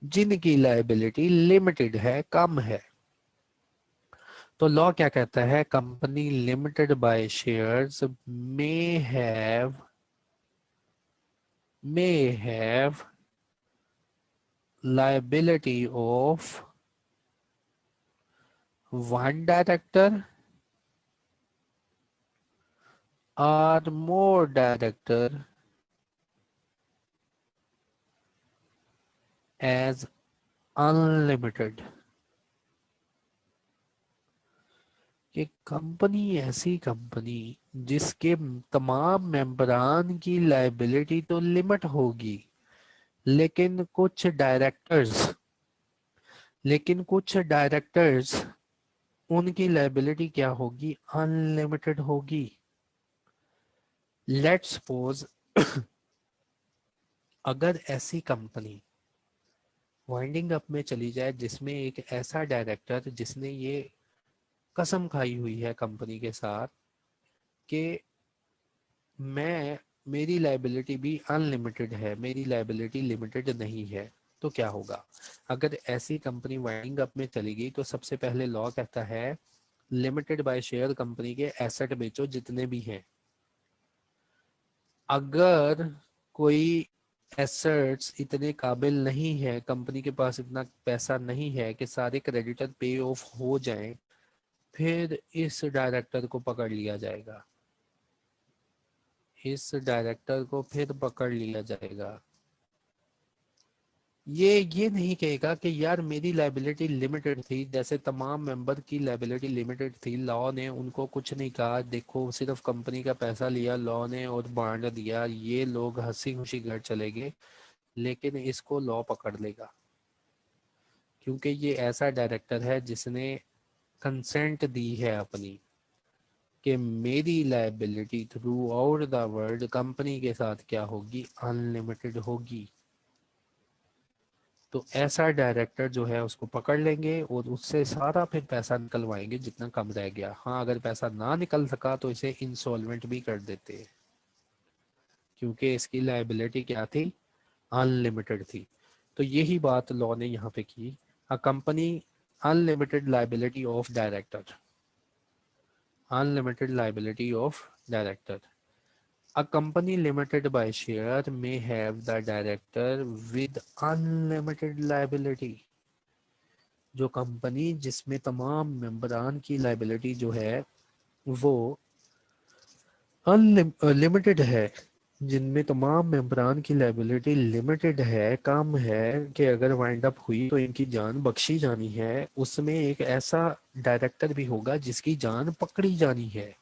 जिनकी लायबिलिटी लिमिटेड है, कम है। तो लॉ क्या कहता है, company limited by shares may have liability of one director or more director as unlimited। कि कंपनी ऐसी कंपनी जिसके तमाम मेंबरान की लाइबिलिटी तो लिमिट होगी, लेकिन कुछ डायरेक्टर्स उनकी लाइबिलिटी क्या होगी, अनलिमिटेड होगी। लेट्स सपोज अगर ऐसी कंपनी वाइंडिंग अप में चली जाए जिसमें एक ऐसा डायरेक्टर जिसने ये कसम खाई हुई है कंपनी के साथ कि मैं मेरी लाइबिलिटी भी अनलिमिटेड है, मेरी लाइबिलिटी लिमिटेड नहीं है, तो क्या होगा। अगर ऐसी कंपनी वाइंडिंग अप में चली गई तो सबसे पहले लॉ कहता है लिमिटेड बाय शेयर कंपनी के एसेट बेचो जितने भी हैं। अगर कोई एसेट्स इतने काबिल नहीं है, कंपनी के पास इतना पैसा नहीं है कि सारे क्रेडिटर पे ऑफ हो जाएं, फिर इस डायरेक्टर को पकड़ लिया जाएगा, इस डायरेक्टर को फिर पकड़ लिया जाएगा। ये नहीं कहेगा कि यार मेरी लाइबिलिटी लिमिटेड थी, जैसे तमाम मेंबर की लाइबिलिटी लिमिटेड थी, लॉ ने उनको कुछ नहीं कहा, देखो सिर्फ कंपनी का पैसा लिया लॉ ने और बांट दिया, ये लोग हंसी खुशी घर चले गए, लेकिन इसको लॉ पकड़ लेगा क्योंकि ये ऐसा डायरेक्टर है जिसने कंसेंट दी है अपनी कि मेरी liability through out the world company के साथ क्या होगी, अनलिमिटेड होगी। तो ऐसा डायरेक्टर जो है उसको पकड़ लेंगे और उससे सारा फिर पैसा निकलवाएंगे जितना कम रह गया। हाँ, अगर पैसा ना निकल सका तो इसे इंसॉल्वेंट भी कर देते हैं क्योंकि इसकी लाइबिलिटी क्या थी, अनलिमिटेड थी। तो यही बात लॉ ने यहाँ पे की। A company unlimited liability of director, unlimited liability of director. A company limited by share may have the director with unlimited liability। जो कंपनी जिसमें तमाम मेंबरान की लाइबिलिटी जो है वो अनलिमिटेड है, जिनमें तमाम मेंबरान की लाइबिलिटी लिमिटेड है, कम है कि अगर वाइंड अप हुई तो इनकी जान बख्शी जानी है, उसमें एक ऐसा डायरेक्टर भी होगा जिसकी जान पकड़ी जानी है।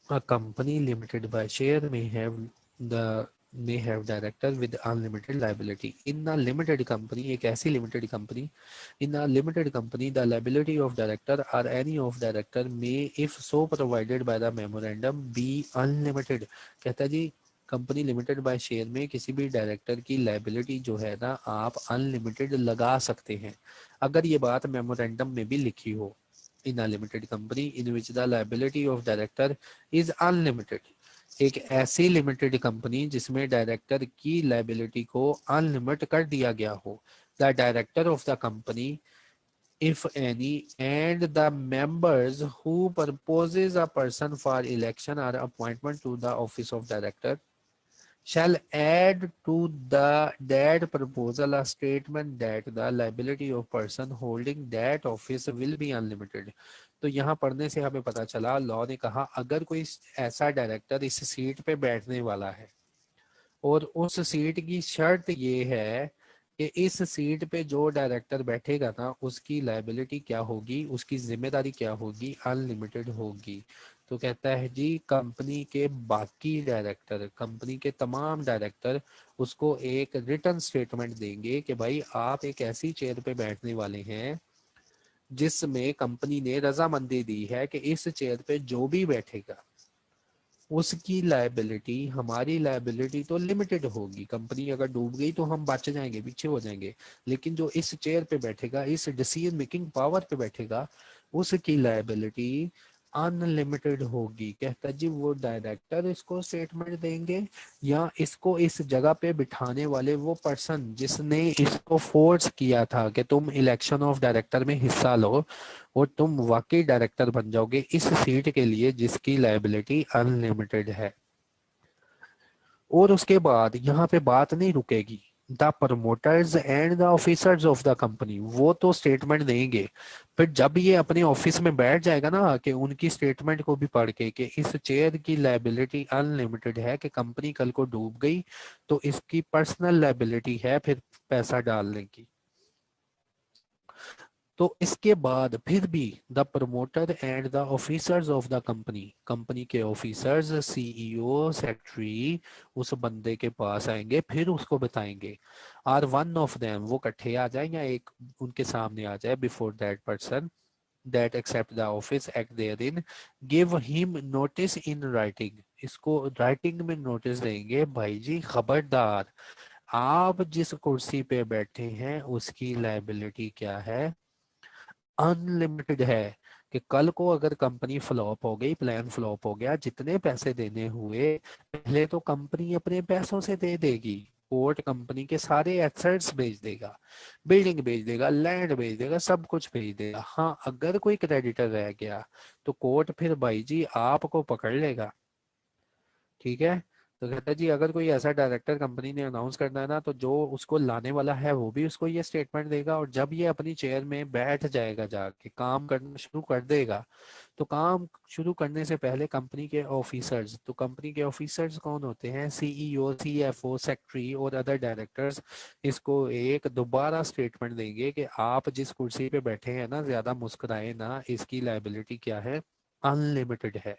A company limited by share may have director with unlimited liability। In a limited company, एक ऐसी limited company, in a limited company the liability of director or any of director may, if so provided by the memorandum, be unlimited। कहता है जी company limited by share में किसी भी director की liability जो है ना आप अनलिमिटेड लगा सकते हैं अगर ये बात मेमोरेंडम में भी लिखी हो। In a limited company in which the liability of director is unlimited. एक ऐसी लिमिटेड कंपनी जिसमें डायरेक्टर की लाइबिलिटी को अनलिमिट कर दिया गया हो। The director of the company if any and the members who proposes a person for election or appointment to the office of director shall add to the that proposal a statement that the liability of person holding that office will be unlimited। तो यहाँ पढ़ने से हमें पता चला law ने कहा अगर कोई ऐसा डायरेक्टर इस सीट पे बैठने वाला है और उस सीट की शर्त ये है कि इस सीट पे जो डायरेक्टर बैठेगा ना उसकी लाइबिलिटी क्या होगी, उसकी जिम्मेदारी क्या होगी, अनलिमिटेड होगी। तो कहता है जी कंपनी के बाकी डायरेक्टर, कंपनी के तमाम डायरेक्टर उसको एक रिटर्न स्टेटमेंट देंगे कि भाई आप एक ऐसी चेयर पे बैठने वाले हैं जिसमें कंपनी ने रजामंदी दी है कि इस चेयर पे जो भी बैठेगा उसकी लाइबिलिटी, हमारी लाइबिलिटी तो लिमिटेड होगी, कंपनी अगर डूब गई तो हम बच जाएंगे, पीछे हो जाएंगे, लेकिन जो इस चेयर पे बैठेगा, इस डिसीजन मेकिंग पावर पे बैठेगा, उसकी लाइबिलिटी अनलिमिटेड होगी। कहता है जी वो डायरेक्टर इसको स्टेटमेंट देंगे या इसको इस जगह पे बिठाने वाले वो पर्सन जिसने इसको फोर्स किया था कि तुम इलेक्शन ऑफ डायरेक्टर में हिस्सा लो और तुम वाकई डायरेक्टर बन जाओगे इस सीट के लिए जिसकी लायबिलिटी अनलिमिटेड है। और उसके बाद यहाँ पे बात नहीं रुकेगी। The promoters and the officers of the company वो तो स्टेटमेंट देंगे, फिर जब ये अपने ऑफिस में बैठ जाएगा ना कि उनकी स्टेटमेंट को भी पढ़ के कि इस चेयर की लायबिलिटी अनलिमिटेड है कि कंपनी कल को डूब गई तो इसकी पर्सनल लायबिलिटी है फिर पैसा डालने की। तो इसके बाद फिर भी the promoter and the officers of the company, company के ऑफिसर्स सीईओ सेक्रेटरी उस बंदे के पास आएंगे फिर उसको बताएंगे। आर वन ऑफ देम वो इकट्ठे आ जाए या एक उनके सामने आ जाए before that person that accept the office act therein give him notice in writing, इसको राइटिंग में नोटिस देंगे भाई जी खबरदार आप जिस कुर्सी पे बैठे हैं उसकी लायबिलिटी क्या है, अनलिमिटेड है। कि कल को अगर कंपनी फ्लॉप हो गई, प्लान फ्लॉप हो गया, जितने पैसे देने हुए पहले तो कंपनी अपने पैसों से दे देगी, कोर्ट कंपनी के सारे एसेट्स बेच देगा, बिल्डिंग बेच देगा, लैंड बेच देगा, सब कुछ बेच देगा। हाँ अगर कोई क्रेडिटर रह गया तो कोर्ट फिर भाई जी आपको पकड़ लेगा। ठीक है। तो कहता है जी अगर कोई ऐसा डायरेक्टर कंपनी ने अनाउंस करना है ना तो जो उसको लाने वाला है वो भी उसको ये स्टेटमेंट देगा और जब ये अपनी चेयर में बैठ जाएगा जाके काम करना शुरू कर देगा तो काम शुरू करने से पहले कंपनी के ऑफिसर्स, तो कंपनी के ऑफिसर्स कौन होते हैं, सीईओ सीएफओ सेक्रेटरी और अदर डायरेक्टर्स, इसको एक दोबारा स्टेटमेंट देंगे कि आप जिस कुर्सी पे बैठे हैं ना ज्यादा मुस्कुराए ना, इसकी लायबिलिटी क्या है, अनलिमिटेड है।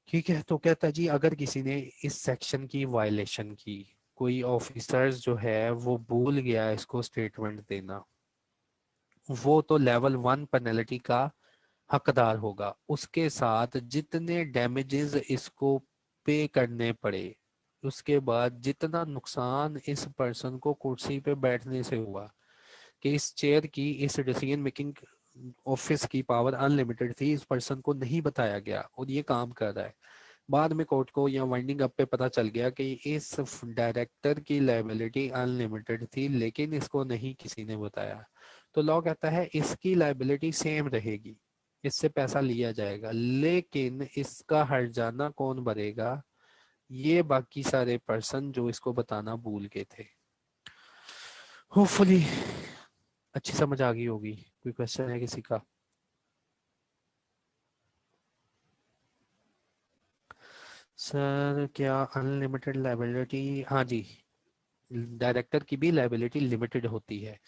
ठीक है। तो कहता है जी अगर किसी ने इस सेक्शन की वायलेशन की, कोई ऑफिसर्स जो है वो भूल गया इसको स्टेटमेंट देना, वो तो लेवल 1 पेनल्टी का हकदार होगा, उसके साथ जितने डैमेजेस इसको पे करने पड़े, उसके बाद जितना नुकसान इस पर्सन को कुर्सी पे बैठने से हुआ कि इस चेयर की इस डिसीजन मेकिंग ऑफिस की पावर अनलिमिटेड थी, इस पर्सन को नहीं बताया गया और ये काम कर रहा है, बाद में कोर्ट को या वाइंडिंग अप पे पता चल गया कि इस डायरेक्टर की लायबिलिटी अनलिमिटेड थी लेकिन इसको नहीं किसी ने बताया, तो लॉ कहता है इसकी लायबिलिटी सेम रहेगी, इससे पैसा लिया जाएगा लेकिन इसका हर्जाना कौन भरेगा, ये बाकी सारे पर्सन जो इसको बताना भूल गए थे। होपफुली अच्छी समझ आ गई होगी। कोई क्वेश्चन है किसी का? सर क्या अनलिमिटेड लायबिलिटी, हाँ जी, डायरेक्टर की भी लायबिलिटी लिमिटेड होती है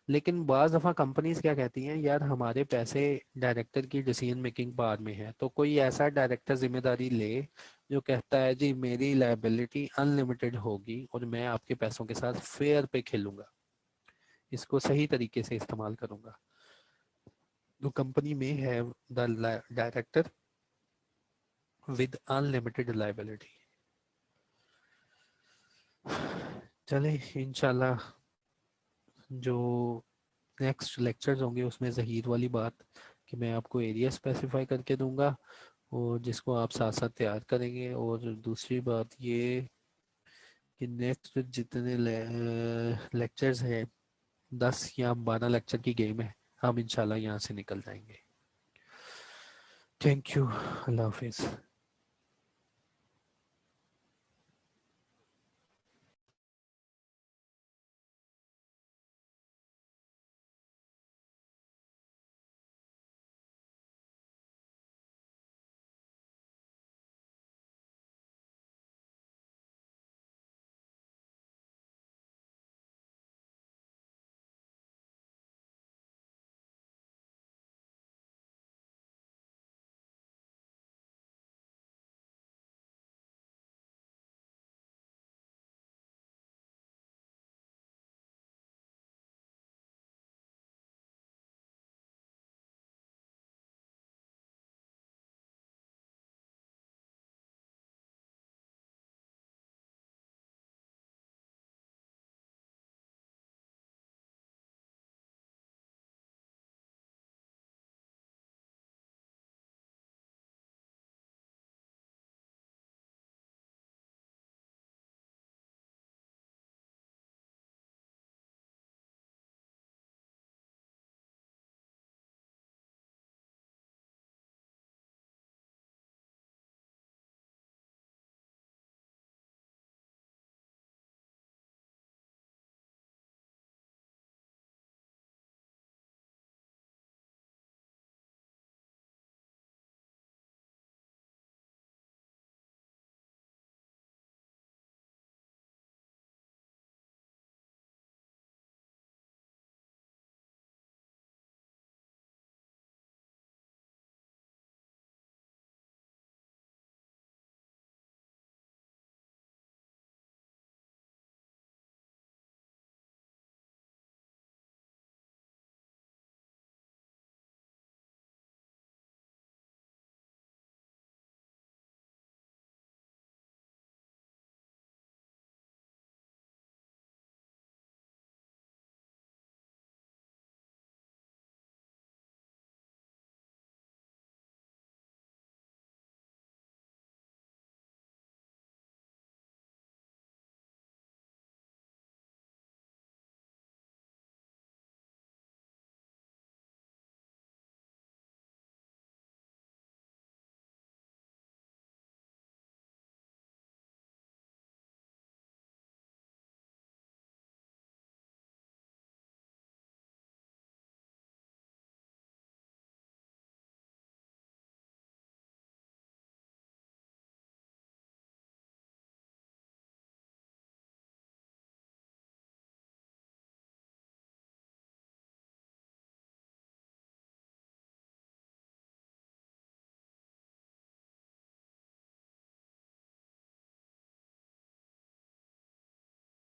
लेकिन बाज दफ़ा कंपनीज क्या कहती हैं यार हमारे पैसे डायरेक्टर की डिसीजन मेकिंग पावर में है, तो कोई ऐसा डायरेक्टर जिम्मेदारी ले जो कहता है जी मेरी लायबिलिटी अनलिमिटेड होगी और मैं आपके पैसों के साथ फेयर पे खेलूंगा, इसको सही तरीके से इस्तेमाल करूंगा, तो कंपनी में है the director with unlimited liability. चले इंशाल्लाह जो नेक्स्ट लेक्चर्स होंगे उसमें ज़हीर वाली बात कि मैं आपको एरिया स्पेसिफाई करके दूंगा और जिसको आप साथ साथ तैयार करेंगे, और दूसरी बात ये कि नेक्स्ट जितने लेक्चर्स हैं 10 या 12 लेक्चर की गेम है, हम इंशाल्लाह यहाँ से निकल जाएंगे। Thank you. अल्लाह हाफिज़।